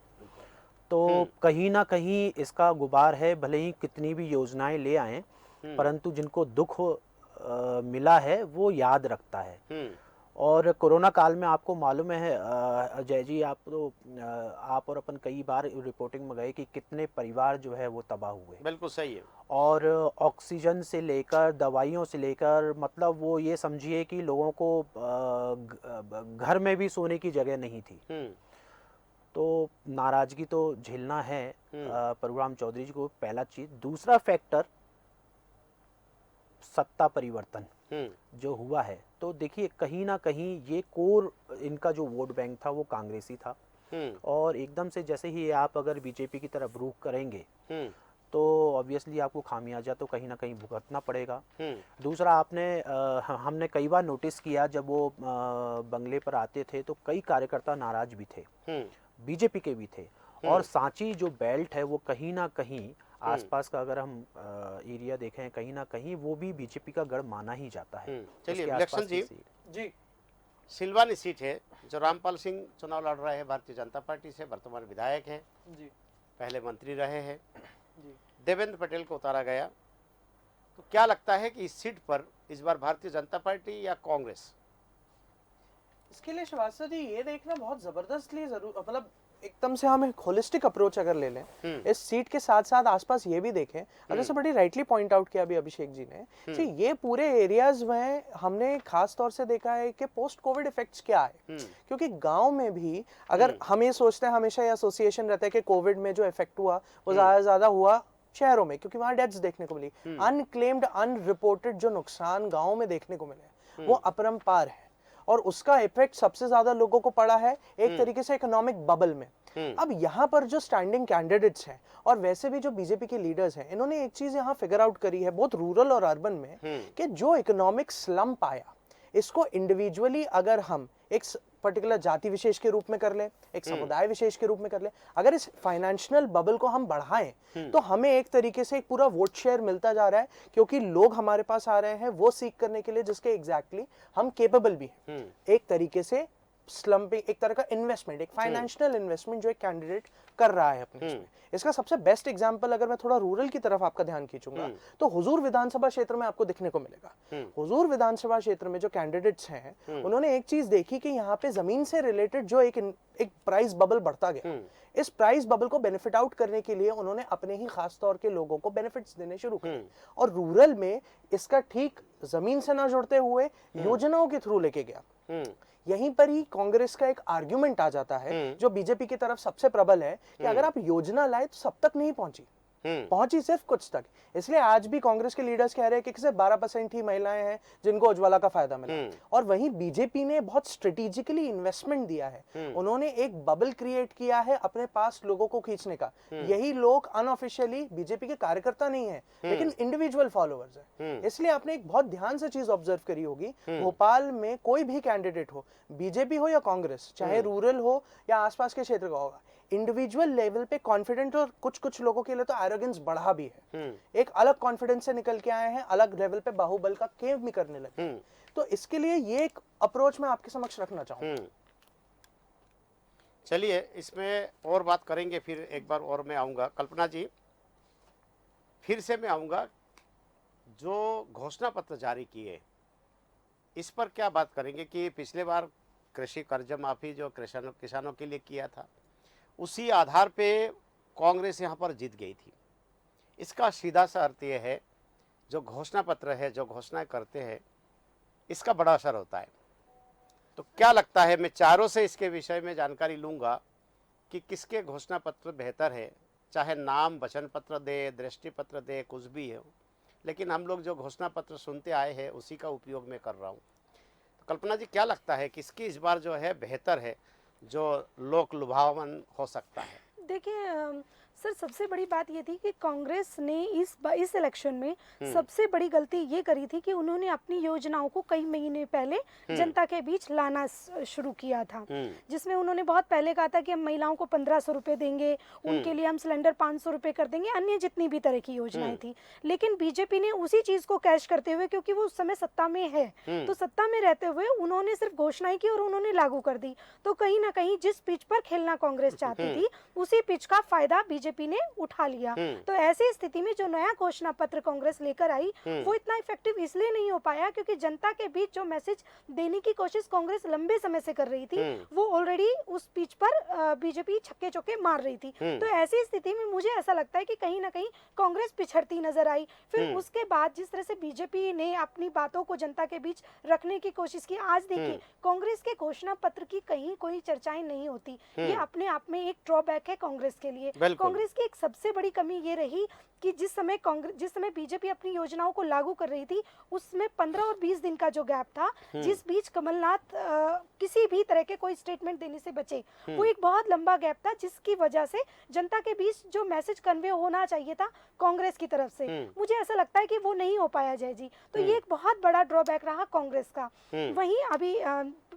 तो कहीं ना कहीं इसका गुबार है, भले ही कितनी भी योजनाएं ले आए, परंतु जिनको दुख मिला है वो याद रखता है। और कोरोना काल में आपको मालूम है अजय जी, आप और अपन कई बार रिपोर्टिंग में गए कि कितने परिवार जो है वो तबाह हुए। बिल्कुल सही है। और ऑक्सीजन से लेकर दवाइयों से लेकर, मतलब वो ये समझिए कि लोगों को घर में भी सोने की जगह नहीं थी। तो नाराजगी तो झेलना है प्रभुराम चौधरी जी को, पहला चीज। दूसरा फैक्टर, सत्ता परिवर्तन जो हुआ है, तो देखिए कहीं ना कहीं ये कोर इनका जो वोट बैंक था वो कांग्रेसी था, और एकदम से जैसे ही आप अगर बीजेपी की तरफ रुख करेंगे तो ऑब्वियसली आपको खामियाजा तो कहीं ना कहीं भुगतना पड़ेगा। दूसरा, हमने कई बार नोटिस किया जब वो बंगले पर आते थे तो कई कार्यकर्ता नाराज भी थे, बीजेपी के भी थे। और सांची जो बेल्ट है वो कहीं ना कहीं आसपास का अगर हम एरिया देखें, कहीं ना कहीं वो भी बीजेपी का गढ़ माना ही जाता है। चलिए विलक्षण जी, सिलवानी सीट है जो रामपाल सिंह चुनाव लड़ रहे हैं भारतीय जनता पार्टी से, वर्तमान विधायक हैं जी, पहले मंत्री रहे हैं जी। देवेंद्र पटेल को उतारा गया, तो क्या लगता है कि इस सीट पर इस बार भारतीय जनता पार्टी या कांग्रेस? इसके लिए श्रीवास्तव जी ये देखना बहुत जबरदस्तली जरूर, मतलब एकदम से हम एक होलिस्टिक अप्रोच अगर ले लें इस सीट के साथ साथ आसपास ये भी देखें, अगर से बड़ी राइटली पॉइंट आउट किया अभी अभिषेक जी ने कि ये पूरे एरियाज में हमने खास तौर से देखा है कि पोस्ट कोविड इफेक्ट्स क्या है। क्योंकि गांव में भी अगर हम ये सोचते हैं, हमेशा ये एसोसिएशन रहता है कि कोविड में जो इफेक्ट हुआ वो ज्यादा हुआ शहरों में, क्योंकि वहां डेथ्स देखने को मिली। अनक्लेम्ड अनरिपोर्टेड जो नुकसान गांव में देखने को मिले वो अपरंपार है, और उसका इफेक्ट सबसे ज्यादा लोगों को पड़ा है एक तरीके से इकोनॉमिक बबल में। अब यहाँ पर जो स्टैंडिंग कैंडिडेट्स हैं और वैसे भी जो बीजेपी के लीडर्स हैं, इन्होंने एक चीज यहाँ फिगर आउट करी है बोथ रूरल और अर्बन में कि जो इकोनॉमिक स्लम्प आया इसको इंडिविजुअली अगर हम एक पर्टिकुलर जाति विशेष के रूप में कर ले, एक समुदाय विशेष के रूप में कर ले, अगर इस फाइनेंशियल बबल को हम बढ़ाएं तो हमें एक तरीके से एक पूरा वोट शेयर मिलता जा रहा है, क्योंकि लोग हमारे पास आ रहे हैं वो सीख करने के लिए जिसके एग्जैक्टली हम केपेबल भी हैं। एक तरीके से स्लम्पिंग, एक तरह का इन्वेस्टमेंट, एक फाइनेंशियल इन्वेस्टमेंट जो एक कैंडिडेट कर रहा है अपने इसमें। इसका सबसे बेस्ट एग्जांपल अगर मैं थोड़ा रूरल की तरफ आपका ध्यान खींचूंगा तो हुजूर विधानसभा क्षेत्र में आपको दिखने को मिलेगा। हुजूर विधानसभा क्षेत्र में जो कैंडिडेट्स हैं उन्होंने एक चीज देखी कि यहाँ पे जमीन से रिलेटेड जो एक प्राइस बबल बढ़ता गया, इस प्राइस बबल को बेनिफिट आउट करने के लिए उन्होंने अपने ही खास तौर के लोगों को बेनिफिट्स देने शुरू किए, और रूरल में इसका ठीक जमीन से ना जुड़ते हुए योजनाओं के थ्रू लेके गया। यहीं पर ही कांग्रेस का एक आर्ग्यूमेंट आ जाता है जो बीजेपी की तरफ सबसे प्रबल है कि अगर आप योजना लाए तो सब तक नहीं पहुंची, पहुंची सिर्फ कुछ तक। इसलिए आज भी कांग्रेस के लीडर्स कह रहे हैं कि सिर्फ 12% ही महिलाएं हैं जिनको उज्ज्वला का फायदा मिला, और वहीं बीजेपी ने बहुत स्ट्रेटेजिकली इन्वेस्टमेंट दिया है। उन्होंने एक बबल क्रिएट किया है अपने पास लोगों को खींचने का। यही लोग अनऑफिशियली बीजेपी के कार्यकर्ता नहीं है लेकिन इंडिविजुअल फॉलोअर्स है। इसलिए आपने एक बहुत ध्यान से चीज ऑब्जर्व करी होगी, भोपाल में कोई भी कैंडिडेट हो, बीजेपी हो या कांग्रेस, चाहे रूरल हो या आसपास के क्षेत्र का होगा, इंडिविजुअल लेवल पे कॉन्फिडेंट, और कुछ लोगों के लिए तो एरोगेंस बढ़ा भी है। एक अलग कॉन्फिडेंस से निकल के आए हैं, अलग लेवल पे बाहुबल का केव भी करने लगे। तो इसके लिए ये एक अप्रोच मैं आपके समक्ष रखना चाहूंगा। चलिए इसमें और बात करेंगे, फिर एक बार और मैं आऊँगा। कल्पना जी, फिर से मैं आऊँगा, जो घोषणा पत्र जारी किए इस पर क्या बात करेंगे कि पिछले बार कृषि कर्ज माफ़ी जो किसानों के लिए किया था उसी आधार पे कांग्रेस यहाँ पर जीत गई थी। इसका सीधा सा अर्थ ये है जो घोषणा पत्र है, जो घोषणाएं करते हैं, इसका बड़ा असर होता है। तो क्या लगता है, मैं चारों से इसके विषय में जानकारी लूँगा कि किसके घोषणा पत्र बेहतर है, चाहे नाम वचन पत्र दे, दृष्टि पत्र दे, कुछ भी हो, लेकिन हम लोग जो घोषणा पत्र सुनते आए हैं उसी का उपयोग मैं कर रहा हूँ। तो कल्पना जी, क्या लगता है किसकी इस बार जो है बेहतर है, जो लोक लुभावन हो सकता है? देखिए सर, सबसे बड़ी बात ये थी कि कांग्रेस ने इस इलेक्शन में सबसे बड़ी गलती ये करी थी कि उन्होंने अपनी योजनाओं को कई महीने पहले जनता के बीच लाना शुरू किया था, जिसमें उन्होंने बहुत पहले कहा था कि हम महिलाओं को 1500 रुपए देंगे, उनके लिए हम सिलेंडर 500 रुपए कर देंगे, अन्य जितनी भी तरह की योजनाएं थी। लेकिन बीजेपी ने उसी चीज को कैश करते हुए, क्योंकि वो उस समय सत्ता में है, तो सत्ता में रहते हुए उन्होंने सिर्फ घोषणाएं की और उन्होंने लागू कर दी। तो कहीं ना कहीं जिस पिच पर खेलना कांग्रेस चाहती थी उसी पिच का फायदा बीजेपी ने उठा लिया। तो ऐसी स्थिति में जो नया घोषणा पत्र कांग्रेस लेकर आई वो इतना इफेक्टिव इसलिए नहीं हो पाया क्योंकि जनता के बीच जो मैसेज देने की कोशिश कांग्रेस लंबे समय से कर रही थी वो ऑलरेडी उस पिच पर बीजेपी छक्के चौके मार रही थी। तो ऐसी स्थिति में मुझे ऐसा लगता है कि कहीं ना कहीं कांग्रेस पिछड़ती नजर आई। फिर उसके बाद जिस तरह से बीजेपी ने अपनी बातों को जनता के बीच रखने की कोशिश की, आज देखिए कांग्रेस के घोषणा पत्र की कहीं कोई चर्चाएं नहीं होती। ये अपने आप में एक ड्रॉबैक है कांग्रेस के लिए। कांग्रेस की एक सबसे बड़ी कमी ये रही कि जिस समय बीजेपी अपनी योजनाओं को लागू कर रही थी उसमें 15 और 20 दिन का जो गैप था, जिस बीच कमलनाथ किसी भी तरह के कोई स्टेटमेंट देने से बचे, वो एक बहुत लंबा गैप था, जिसकी वजह से जनता के बीच जो मैसेज कन्वे होना चाहिए था कांग्रेस की तरफ से, मुझे ऐसा लगता है कि वो नहीं हो पाया जय जी। तो ये एक बहुत बड़ा ड्रॉबैक रहा कांग्रेस का। वहीं अभी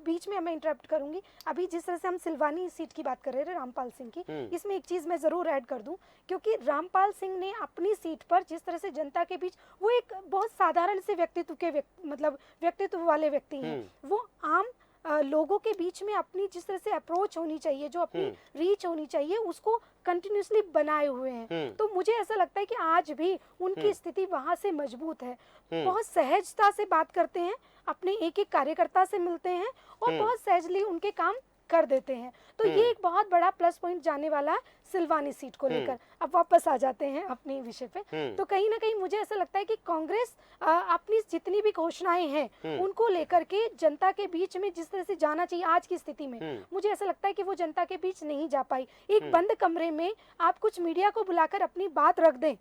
बीच में मैं इंटरप्ट करूंगी, अभी जिस तरह से हम सिलवानी सीट की बात कर रहे थे रामपाल सिंह की, इसमें एक चीज मैं जरूर ऐड कर दूं, क्योंकि रामपाल सिंह ने अपनी सीट पर जिस तरह से जनता के बीच, वो एक बहुत साधारण से व्यक्तित्व वाले व्यक्ति हैं, वो आम लोगों के बीच में अपनी जिस तरह से अप्रोच होनी चाहिए, जो अपनी रीच होनी चाहिए, उसको कंटिन्यूसली बनाए हुए हैं। तो मुझे ऐसा लगता है कि आज भी उनकी स्थिति वहां से मजबूत है। बहुत सहजता से बात करते हैं, अपने एक एक कार्यकर्ता से मिलते हैं और बहुत सहजली उनके काम कर देते हैं। तो ये एक बहुत बड़ा प्लस पॉइंट जाने वाला है सिलवानी सीट को लेकर। अब वापस आ जाते हैं अपने विषय पे। तो कहीं ना कहीं मुझे ऐसा लगता है कि कांग्रेस अपनी जितनी भी घोषणाएं हैं उनको लेकर के जनता के बीच में जिस तरह से जाना चाहिए आज की स्थिति में, मुझे ऐसा लगता है कि वो जनता के बीच नहीं जा पाई। एक बंद कमरे में आप कुछ मीडिया को बुलाकर अपनी बात रख दें,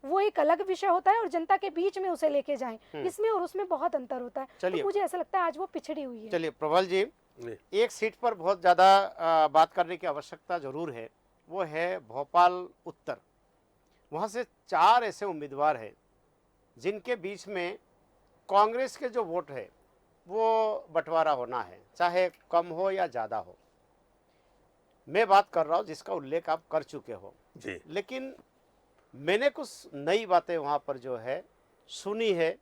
वो एक अलग विषय होता है, और जनता के बीच में उसे लेके जाएं, इसमें और उसमें बहुत अंतर होता है। तो मुझे ऐसा लगता है आज वो पिछड़ी हुई है। चलिए प्रबल जी, एक सीट पर बहुत ज़्यादा बात करने की आवश्यकता जरूर है, वो है भोपाल उत्तर। वहाँ से 4 ऐसे उम्मीदवार हैं जिनके बीच में कांग्रेस के जो वोट है वो बंटवारा होना है, चाहे कम हो या ज़्यादा हो। मैं बात कर रहा हूँ जिसका उल्लेख आप कर चुके हो जी। लेकिन मैंने कुछ नई बातें वहाँ पर जो है सुनी है।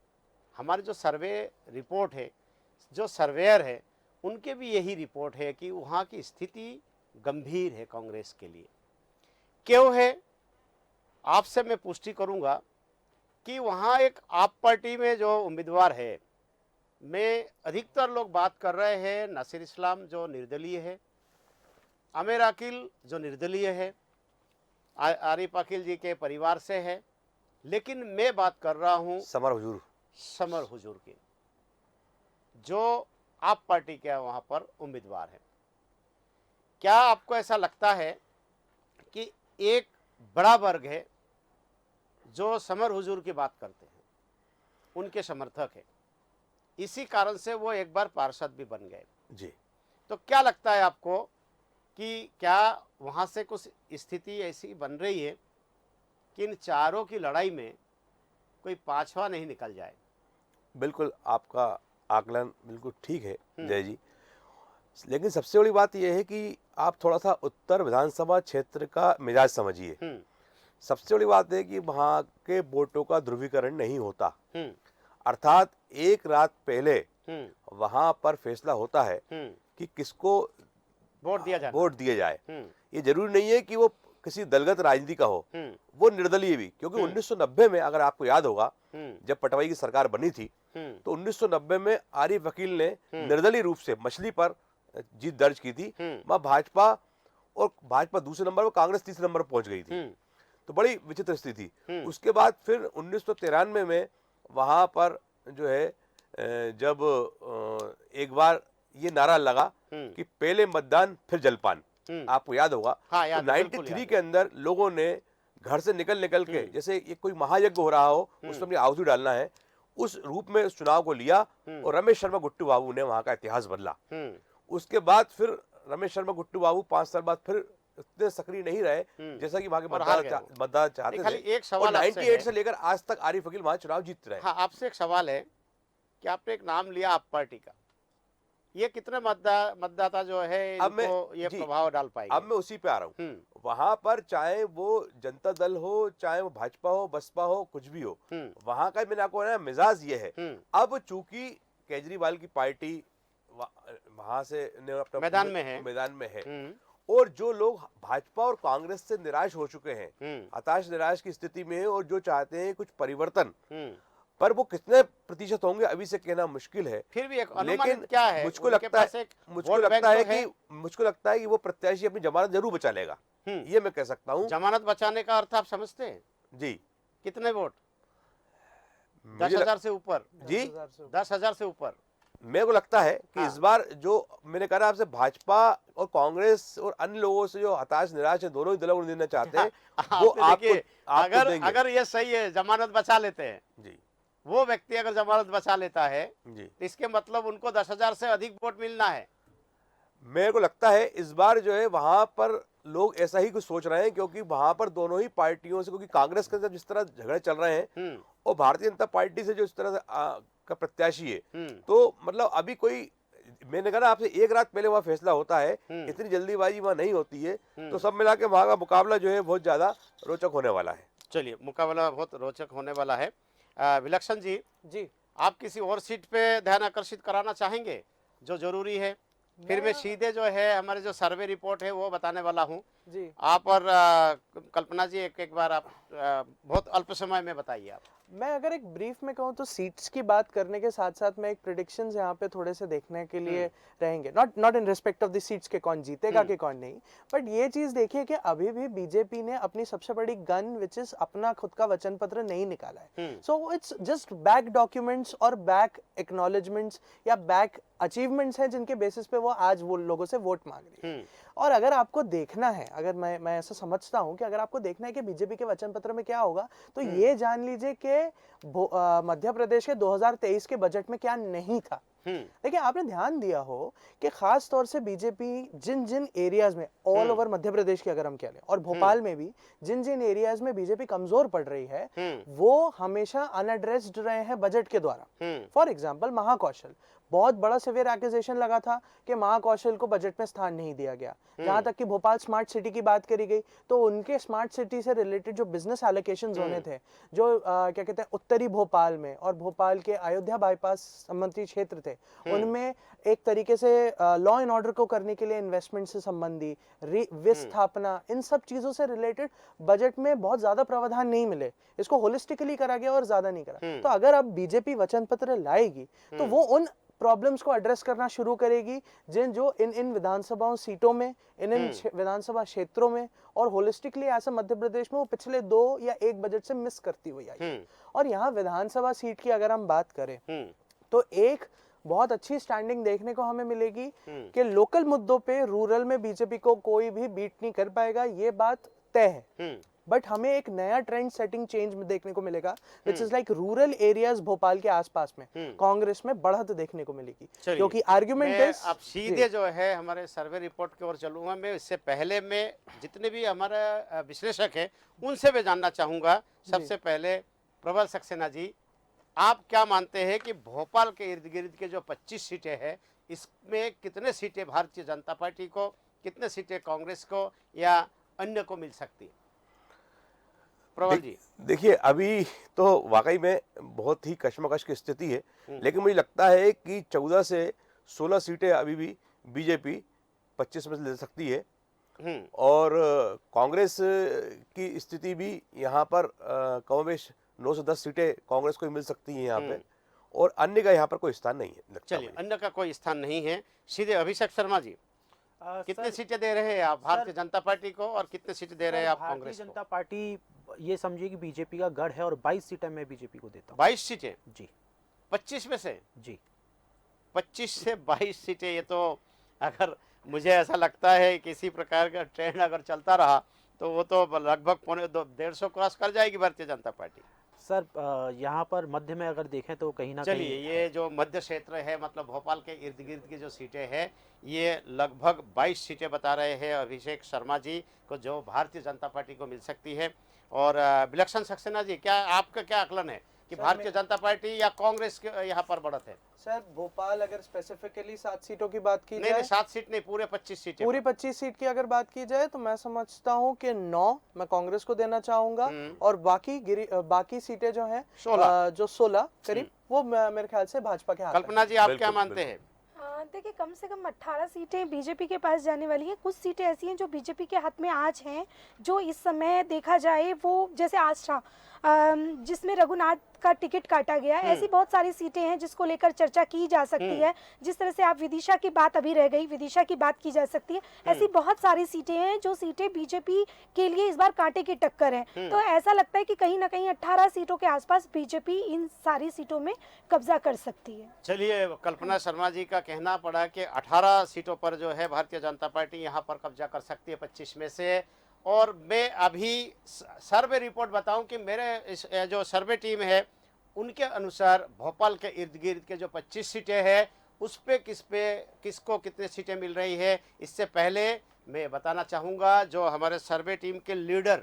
हमारे जो सर्वे रिपोर्ट है, जो सर्वेयर है, उनके भी यही रिपोर्ट है कि वहाँ की स्थिति गंभीर है कांग्रेस के लिए। क्यों है, आपसे मैं पुष्टि करूंगा कि वहाँ एक आप पार्टी में जो उम्मीदवार है, में अधिकतर लोग बात कर रहे हैं नासिर इस्लाम जो निर्दलीय है, आमिर अकील जो निर्दलीय है, आरिफ अकील जी के परिवार से है, लेकिन मैं बात कर रहा हूँ समर हुजूर की, जो आप पार्टी के वहाँ पर उम्मीदवार है। क्या आपको ऐसा लगता है कि एक बड़ा वर्ग है जो समर हुजूर की बात करते हैं, उनके समर्थक है, इसी कारण से वो एक बार पार्षद भी बन गए जी। तो क्या लगता है आपको कि क्या वहाँ से कुछ स्थिति ऐसी बन रही है कि इन चारों की लड़ाई में कोई पांचवा नहीं निकल जाए? बिल्कुल, आपका आकलन बिल्कुल ठीक है जय जी। लेकिन सबसे बड़ी बात यह है कि आप थोड़ा सा उत्तर विधानसभा क्षेत्र का मिजाज समझिए। सबसे बड़ी बात है कि वहाँ के वोटों का ध्रुवीकरण नहीं होता, अर्थात एक रात पहले वहाँ पर फैसला होता है कि किसको वोट दिया जाए। ये जरूरी नहीं है कि वो किसी दलगत राजनीति का हो, वो निर्दलीय भी, क्योंकि 1990 में अगर आपको याद होगा जब पटवाई की सरकार बनी थी तो 1990 में आरिफ वकील ने निर्दलीय रूप से मछली पर जीत दर्ज की थी। वहाँ भाजपा दूसरे नंबर पर, कांग्रेस तीसरे नंबर पर पहुंच गई थी। तो बड़ी विचित्र स्थिति थी। उसके बाद फिर 1993 में वहां पर जो है जब एक बार ये नारा लगा कि पहले मतदान फिर जलपान, आपको याद होगा। हाँ, तो 93 के अंदर लोगों ने घर से निकल के जैसे ये कोई महायज्ञ हो रहा हो, उसमें अपनी आहुति डालना है, उस रूप में उस चुनाव को लिया और रमेश शर्मा गुट्टू बाबू ने वहां का इतिहास बदला। उसके बाद फिर रमेश शर्मा गुट्टू बाबू 5 साल बाद फिर इतने सक्रिय नहीं रहे जैसा कि वहां के मतदाता चाहते थे। एक सवाल 98 से लेकर आज तक आरिफ वकील वहां चुनाव जीत रहे। हाँ, आपसे एक सवाल है कि आपने एक नाम लिया आप पार्टी का, ये कितने मतदाता जो है इनको ये प्रभाव डाल पाएंगे? अब मैं उसी पे आ रहा हूँ। वहां पर चाहे वो जनता दल हो, चाहे वो भाजपा हो, बसपा हो, कुछ भी हो, वहां का मैंने आपको ना मिजाज ये है। अब चूंकि केजरीवाल की पार्टी वहां से मैदान में है और जो लोग भाजपा और कांग्रेस से निराश हो चुके हैं, हताश निराश की स्थिति में है और जो चाहते हैं कुछ परिवर्तन, पर वो कितने प्रतिशत होंगे अभी से कहना मुश्किल है। फिर भी एक अनुमान क्या है? मुझको लगता है कि वो प्रत्याशी अपनी जमानत जरूर बचा लेगा, ये मैं कह सकता हूँ। जमानत बचाने का अर्थ आप समझते हैं? जी। कितने वोट? 10,000 से ऊपर? जी, 10,000 से ऊपर। मेरे को लगता है कि इस बार जो मैंने कहा आपसे, भाजपा और कांग्रेस और अन्य लोगों से जो हताश निराश है, दोनों ही दलों को देना चाहते हैं, वो आपको अगर ये सही है, जमानत बचा लेते हैं जी, वो व्यक्ति अगर जमानत बचा लेता है जी, तो इसके मतलब उनको 10,000 से अधिक वोट मिलना है। मेरे को लगता है इस बार जो है वहां पर लोग ऐसा ही कुछ सोच रहे हैं, क्योंकि वहां पर दोनों ही पार्टियों से, क्योंकि कांग्रेस के साथ जिस तरह झगड़े चल रहे हैं और भारतीय जनता पार्टी से जो इस तरह से का प्रत्याशी है, तो मतलब अभी कोई, मैंने कहा ना आपसे, एक रात पहले वहां फैसला होता है, इतनी जल्दीबाजी वहां नहीं होती है। तो सब मिला के वहां का मुकाबला जो है बहुत ज्यादा रोचक होने वाला है। चलिए, मुकाबला बहुत रोचक होने वाला है। विलक्षण जी, जी, आप किसी और सीट पे ध्यान आकर्षित कराना चाहेंगे जो जरूरी है? फिर मैं सीधे जो है हमारे जो सर्वे रिपोर्ट है वो बताने वाला हूँ जी। आप। और कल्पना जी एक बार आप बहुत अल्प समय में बताइए आप। मैं अगर एक ब्रीफ में कहूँ तो सीट्स की बात करने के साथ साथ मैं एक प्रिडिक्शंस यहाँ पे थोड़े से देखने के लिए रहेंगे, not in respect of the seats के कौन जीतेगा कि कौन नहीं, बट ये चीज देखिए कि अभी भी बीजेपी ने अपनी सबसे बड़ी गन विच इज अपना खुद का वचन पत्र नहीं निकाला है। So it's just back documents और बैक एक्नॉलेजमेंट्स या बैक अचीवमेंट्स हैं जिनके बेसिस पे वो आज वो लोगों से वोट मांग रही है। और अगर आपको देखना है, अगर मैं ऐसा समझता हूं कि अगर आपको देखना है कि बीजेपी के वचन पत्र में क्या होगा, तो ये जान लीजिए कि मध्य प्रदेश के 2023 के बजट में क्या नहीं था। देखिए आपने ध्यान दिया हो कि खास तौर से बीजेपी जिन जिन एरियाज में ऑल ओवर मध्य प्रदेश की अगर हम कह लें और भोपाल में भी जिन जिन एरियाज में बीजेपी कमजोर पड़ रही है वो हमेशा अनएड्रेस्ड रहे हैं बजट के द्वारा। फॉर एग्जांपल महाकौशल, बहुत बड़ा सिवियर एक्यूजेशन लगा था कि महाकौशल को बजट में स्थान नहीं दिया गया। जहां तक कि भोपाल स्मार्ट सिटी की बात करी गई तो उनके स्मार्ट सिटी से रिलेटेड जो बिजनेस एलोकेशंस होने थे, जो क्या कहते हैं उत्तरी भोपाल में और भोपाल के अयोध्या बाईपास संबंधी क्षेत्र थे, उनमें एक तरीके से लॉ एंड ऑर्डर को करने के लिए इन्वेस्टमेंट से संबंधी विस्थापना, इन सब चीजों से रिलेटेड बजट में बहुत ज्यादा प्रावधान नहीं मिले। इसको होलिस्टिकली करा गया और ज्यादा नहीं करा। तो अगर अब बीजेपी वचन पत्र लाएगी तो वो उन प्रॉब्लम्स को एड्रेस करना शुरू करेगी जो इन विधानसभाओं सीटों में, इन विधानसभा क्षेत्रों में और होलिस्टिकली ऐसा मध्य प्रदेश में वो पिछले 2 या 1 बजट से मिस करती हुई आई। और यहाँ विधानसभा सीट की अगर हम बात करें तो एक बहुत अच्छी स्टैंडिंग देखने को हमें मिलेगी कि लोकल मुद्दों पे रूरल में बीजेपी को कोई भी बीट नहीं कर पाएगा, ये बात तय है। बट हमें एक नया ट्रेंड सेटिंग चेंज देखने को मिलेगा which is like rural areas Bhopal के आसपास में कांग्रेस में बढ़त देखने को मिलेगी, क्योंकि आर्गुमेंट इज अब सीधे जो है हमारे सर्वे रिपोर्ट की ओर चलूंगा। मैं इससे पहले मैं जितने भी हमारे विश्लेषक हैं उनसे मैं जानना चाहूंगा। सबसे पहले प्रबल सक्सेना जी, आप क्या मानते हैं कि भोपाल के इर्द गिर्द के जो 25 सीटें हैं इसमें कितने सीटें भारतीय जनता पार्टी को, कितने सीटें कांग्रेस को या अन्य को मिल सकती है? प्रबल जी देखिए अभी तो वाकई में बहुत ही कशमकश की स्थिति है, लेकिन मुझे लगता है कि 14 से 16 सीटें अभी भी बीजेपी 25 में ले सकती है और कांग्रेस की स्थिति भी यहाँ पर कमोबेश 9 से 10 सीटें कांग्रेस को मिल सकती हैं यहाँ पे, और अन्य का यहाँ पर कोई स्थान नहीं है। चलिए अन्य का कोई स्थान नहीं है। सीधे अभिषेक शर्मा जी, कितने सीटें दे रहे हैं आप भारतीय जनता पार्टी को और कितने सीटें दे रहे हैं आप कांग्रेस को? जनता पार्टी ये समझिए कि बीजेपी का गढ़ है और 22 सीटें मैं बीजेपी को देता हूँ। 22 सीटें जी, 25 में से जी 25 से 22 सीटें, ये तो अगर मुझे ऐसा लगता है किसी प्रकार का ट्रेंड अगर चलता रहा तो वो तो लगभग 150 क्रॉस कर जाएगी भारतीय जनता पार्टी। सर यहाँ पर मध्य में अगर देखें तो कहीं ना कहीं, चलिए ये जो मध्य क्षेत्र है मतलब भोपाल के इर्द गिर्द की जो सीटें हैं ये लगभग 22 सीटें बता रहे हैं अभिषेक शर्मा जी को जो भारतीय जनता पार्टी को मिल सकती है। और विलक्षण सक्सेना जी, क्या आपका क्या आकलन है कि भारतीय जनता पार्टी या कांग्रेस के यहाँ पर बढ़त है? सर भोपाल अगर स्पेसिफिकली 7 सीटों की बात की नहीं, जाए, 7 सीट नहीं, पूरे 25 सीटें, पूरी 25 सीट की अगर बात की जाए तो मैं समझता हूं कि 9 मैं कांग्रेस को देना चाहूंगा और बाकी सीटें जो हैं 16 करीब वो मेरे ख्याल से भाजपा के हाथ में। कल्पना जी आप क्या मानते हैं? देखिए कम से कम 18 सीटें बीजेपी के पास जाने वाली हैं। कुछ सीटें ऐसी हैं जो बीजेपी के हाथ में आज हैं, जो इस समय देखा जाए वो जैसे आज था जिसमें रघुनाथ का टिकट काटा गया, ऐसी बहुत सारी सीटें हैं जिसको लेकर चर्चा की जा सकती है। जिस तरह से आप विदिशा की बात अभी रह गई, विदिशा की बात की जा सकती है। ऐसी बहुत सारी सीटें हैं जो सीटें बीजेपी के लिए इस बार कांटे की टक्कर है। तो ऐसा लगता है कि कहीं ना कहीं 18 सीटों के आसपास बीजेपी इन सारी सीटों में कब्जा कर सकती है। चलिए कल्पना शर्मा जी का कहना पड़ा कि 18 सीटों पर जो है भारतीय जनता पार्टी यहाँ पर कब्जा कर सकती है 25 में से। और मैं अभी सर्वे रिपोर्ट बताऊं कि मेरे जो सर्वे टीम है उनके अनुसार भोपाल के इर्द गिर्द के जो 25 सीटें हैं उस पे किसको कितने सीटें मिल रही है, इससे पहले मैं बताना चाहूँगा जो हमारे सर्वे टीम के लीडर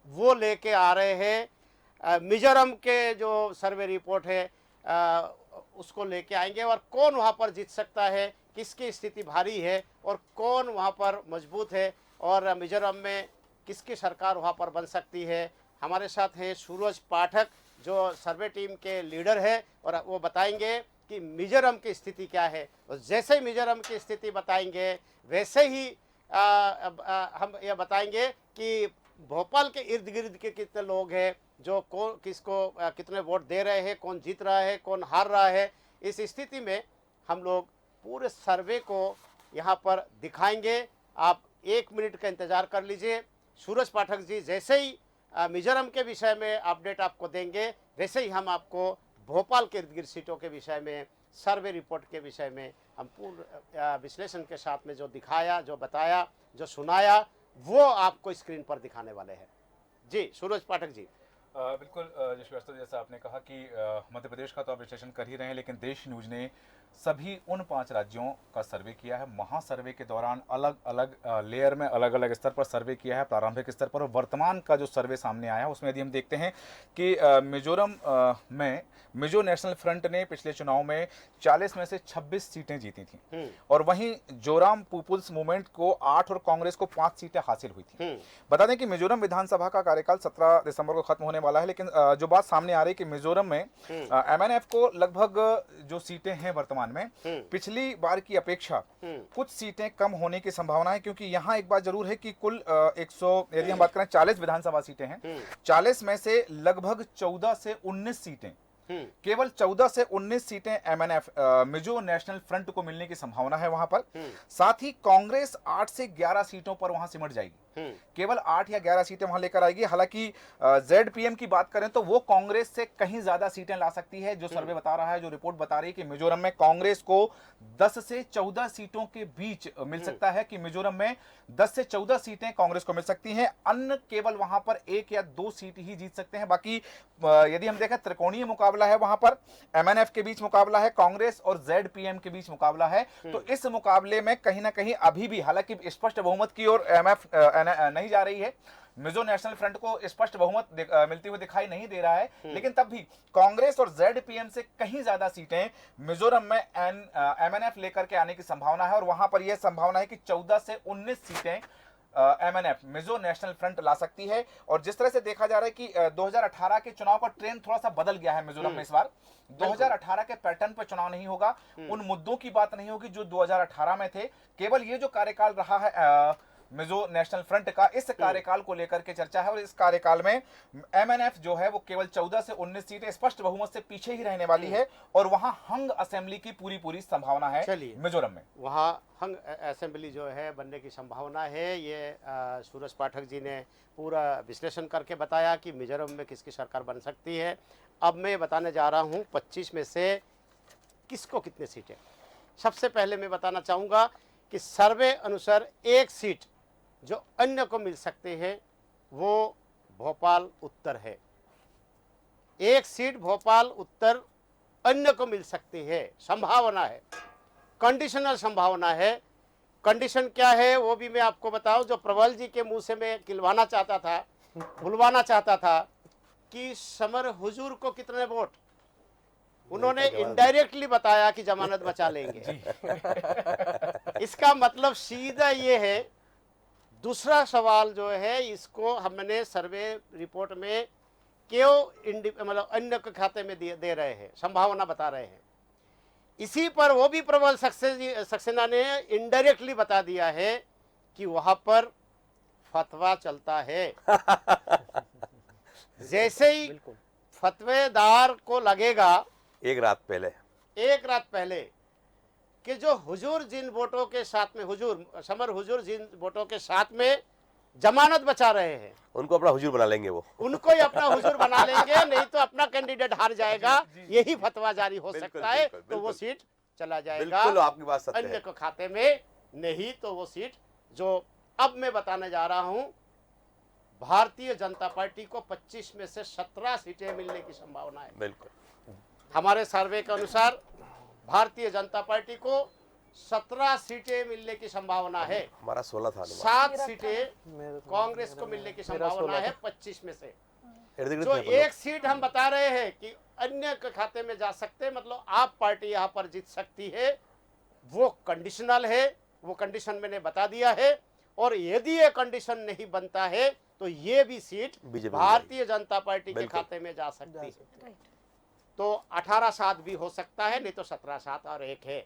वो लेके आ रहे हैं मिजोरम के जो सर्वे रिपोर्ट है उसको लेके आएंगे और कौन वहाँ पर जीत सकता है, किसकी स्थिति भारी है और कौन वहाँ पर मजबूत है और मिजोरम में किसकी सरकार वहाँ पर बन सकती है। हमारे साथ हैं सूरज पाठक जो सर्वे टीम के लीडर है और वो बताएंगे कि मिजोरम की स्थिति क्या है, और जैसे ही मिजोरम की स्थिति बताएंगे वैसे ही हम ये बताएंगे कि भोपाल के इर्द गिर्द के कितने लोग हैं, जो कौन किसको कितने वोट दे रहे हैं, कौन जीत रहा है, कौन हार रहा है। इस स्थिति में हम लोग पूरे सर्वे को यहाँ पर दिखाएंगे। आप 1 मिनट का इंतज़ार कर लीजिए। सूरज पाठक जी जैसे ही मिजोरम के विषय में अपडेट आपको देंगे, वैसे ही हम आपको भोपाल के इर्द गिर्द सीटों के विषय में, सर्वे रिपोर्ट के विषय में हम पूर्ण विश्लेषण के साथ में जो दिखाया, जो बताया, जो सुनाया, वो आपको स्क्रीन पर दिखाने वाले हैं। जी सूरज पाठक जी। बिल्कुल जी श्रीवास्तव, जैसा आपने कहा कि मध्य प्रदेश का तो आप विश्लेषण कर ही रहे हैं, लेकिन देश न्यूज़ ने सभी उन 5 राज्यों का सर्वे किया है। महासर्वे के दौरान अलग अलग लेयर में अलग अलग स्तर पर सर्वे किया है, प्रारंभिक स्तर पर। और वर्तमान का जो सर्वे सामने आया है उसमें यदि हम देखते हैं कि मिजोरम में मिजो नेशनल फ्रंट ने पिछले चुनाव में 40 में से 26 सीटें जीती थी, और वहीं जोराम पीपुल्स मूवमेंट को 8 और कांग्रेस को 5 सीटें हासिल हुई थी। बता दें कि मिजोरम विधानसभा का कार्यकाल 17 दिसंबर को खत्म होने वाला है, लेकिन जो बात सामने आ रही है कि मिजोरम में MNF को लगभग जो सीटें हैं वर्तमान में पिछली बार की अपेक्षा कुछ सीटें कम होने की संभावना है, क्योंकि यहाँ एक बात जरूर है कि कुल 100 यदि हम बात करें 40 विधानसभा सीटें हैं, 40 में से लगभग 14 से 19 सीटें, केवल 14 से 19 सीटें MNF मिजो नेशनल फ्रंट को मिलने की संभावना है वहां पर। साथ ही कांग्रेस 8 से 11 सीटों पर वहां सिमट जाएगी, केवल 8 या 11 सीटें वहां लेकर आएगी। हालांकि ZPM की बात करें तो वो कांग्रेस से कहीं ज्यादा सीटें ला सकती है। जो सर्वे बता रहा है, जो रिपोर्ट बता रही है कि मिजोरम में कांग्रेस को 10 से 14 सीटों के बीच मिल सकता है, कि मिजोरम में 10 से 14 सीटें कांग्रेस को मिल सकती हैं। अन्य केवल वहां पर 1 या 2 सीट ही जीत सकते हैं। बाकी यदि हम देखें त्रिकोणीय मुकाबला है, वहां पर MNF के बीच मुकाबला है, कांग्रेस और ZPM के बीच मुकाबला है। तो इस मुकाबले में कहीं ना कहीं अभी भी, हालांकि स्पष्ट बहुमत की ओर MF नहीं जा रही है, मिजो नेशनल फ्रंट को स्पष्ट बहुमत मिलती हुई दिखाई नहीं दे रहा है, लेकिन तब भी कांग्रेस और ZPM से कहीं ज्यादा सीटें मिजोरम में MNF लेकर के आने की संभावना है। और वहां पर यह संभावना है कि 14 से 19 सीटें MNF मिजो नेशनल फ्रंट ला सकती है। और जिस तरह से देखा जा रहा है कि 2018 के चुनाव का ट्रेंड थोड़ा सा बदल गया है मिजोरम में इस बार। 2018 के पैटर्न पर चुनाव नहीं होगा, उन मुद्दों की बात नहीं होगी जो 2018 में थे। केवल ये जो कार्यकाल रहा है मिजो नेशनल फ्रंट का, इस कार्यकाल को लेकर के चर्चा है। और इस कार्यकाल में MNF जो है वो केवल 14 से 19 सीटें स्पष्ट बहुमत से पीछे ही रहने वाली है, और वहां हंग असेंबली की पूरी संभावना है मिजोरम में। वहां हंग असेंबली जो है बनने की संभावना है। ये सूरज पाठक जी ने पूरा विश्लेषण करके बताया कि मिजोरम में किसकी सरकार बन सकती है। अब मैं बताने जा रहा हूं 25 में से किसको कितने सीटें। सबसे पहले मैं बताना चाहूँगा कि सर्वे अनुसार एक सीट जो अन्य को मिल सकते हैं वो भोपाल उत्तर है। एक सीट भोपाल उत्तर अन्य को मिल सकती है, संभावना है, कंडीशनल संभावना है। कंडीशन क्या है वो भी मैं आपको बताऊं। जो प्रबल जी के मुंह से मैं खिलवाना चाहता था, भुलवाना चाहता था कि समर हुजूर को कितने वोट, उन्होंने इनडायरेक्टली बताया कि जमानत बचा लेंगे। इसका मतलब सीधा ये है। दूसरा सवाल जो है, इसको हमने सर्वे रिपोर्ट में क्यों मतलब अन्य के खाते में दे रहे हैं, संभावना बता रहे हैं। इसी पर वो भी प्रबल सक्सेना ने इनडायरेक्टली बता दिया है कि वहां पर फतवा चलता है। जैसे ही फतवेदार को लगेगा एक रात पहले कि जो हुजूर जिन वोटों के साथ में, समर हुजूर जिन वोटों के साथ में जमानत बचा रहे हैं, उनको अपना हुजूर बना लेंगे, वो उनको ही अपना हुजूर बना लेंगे, नहीं तो अपना कैंडिडेट हार जाएगा। यही फतवा जारी हो सकता है। तो वो सीट चला जाएगा आपकी बात सत्य अन्य के खाते में, नहीं तो वो सीट जो अब मैं बताने जा रहा हूं, भारतीय जनता पार्टी को 25 में से 17 सीटें मिलने की संभावना है। बिल्कुल हमारे सर्वे के अनुसार भारतीय जनता पार्टी को 17 सीटें मिलने की संभावना है। हमारा 16 था। 7 सीटें कांग्रेस को मिलने की संभावना है 25 में से। जो एक सीट हम बता रहे हैं कि अन्य के खाते में जा सकते, मतलब आप पार्टी यहाँ पर जीत सकती है, वो कंडीशनल है। वो कंडीशन मैंने बता दिया है। और यदि ये कंडीशन नहीं बनता है तो ये भी सीट भारतीय जनता पार्टी के खाते में जा सकती है। तो 18/7 भी हो सकता है, नहीं तो 17/7 और 1 है।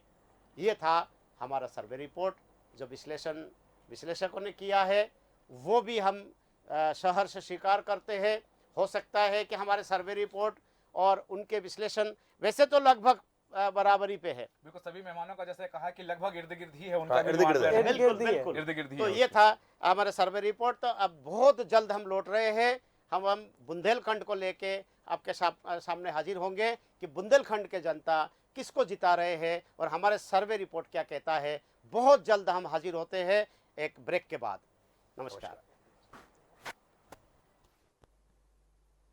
ये था हमारा सर्वे रिपोर्ट जो विश्लेषकों ने किया है, वो भी हम सहर्ष स्वीकार करते हैं। हो सकता है कि हमारे सर्वे रिपोर्ट और उनके विश्लेषण वैसे तो लगभग बराबरी पे है। बिल्कुल, सभी मेहमानों का जैसे कहा कि लगभग इर्द गिर्द ही है उनका हाँ, भी इर्द-गिर्द मानना है। है। बिल्कुल बिल्कुल। इर्द गिर्द ही तो है ये उसके। था हमारा सर्वे रिपोर्ट। तो अब बहुत जल्द हम लौट रहे हैं। हम बुंदेलखंड को लेके आपके सामने हाजिर होंगे कि बुंदेलखंड के जनता किसको जिता रहे हैं और हमारे सर्वे रिपोर्ट क्या कहता है। बहुत जल्द हम हाजिर होते हैं एक ब्रेक के बाद। नमस्कार।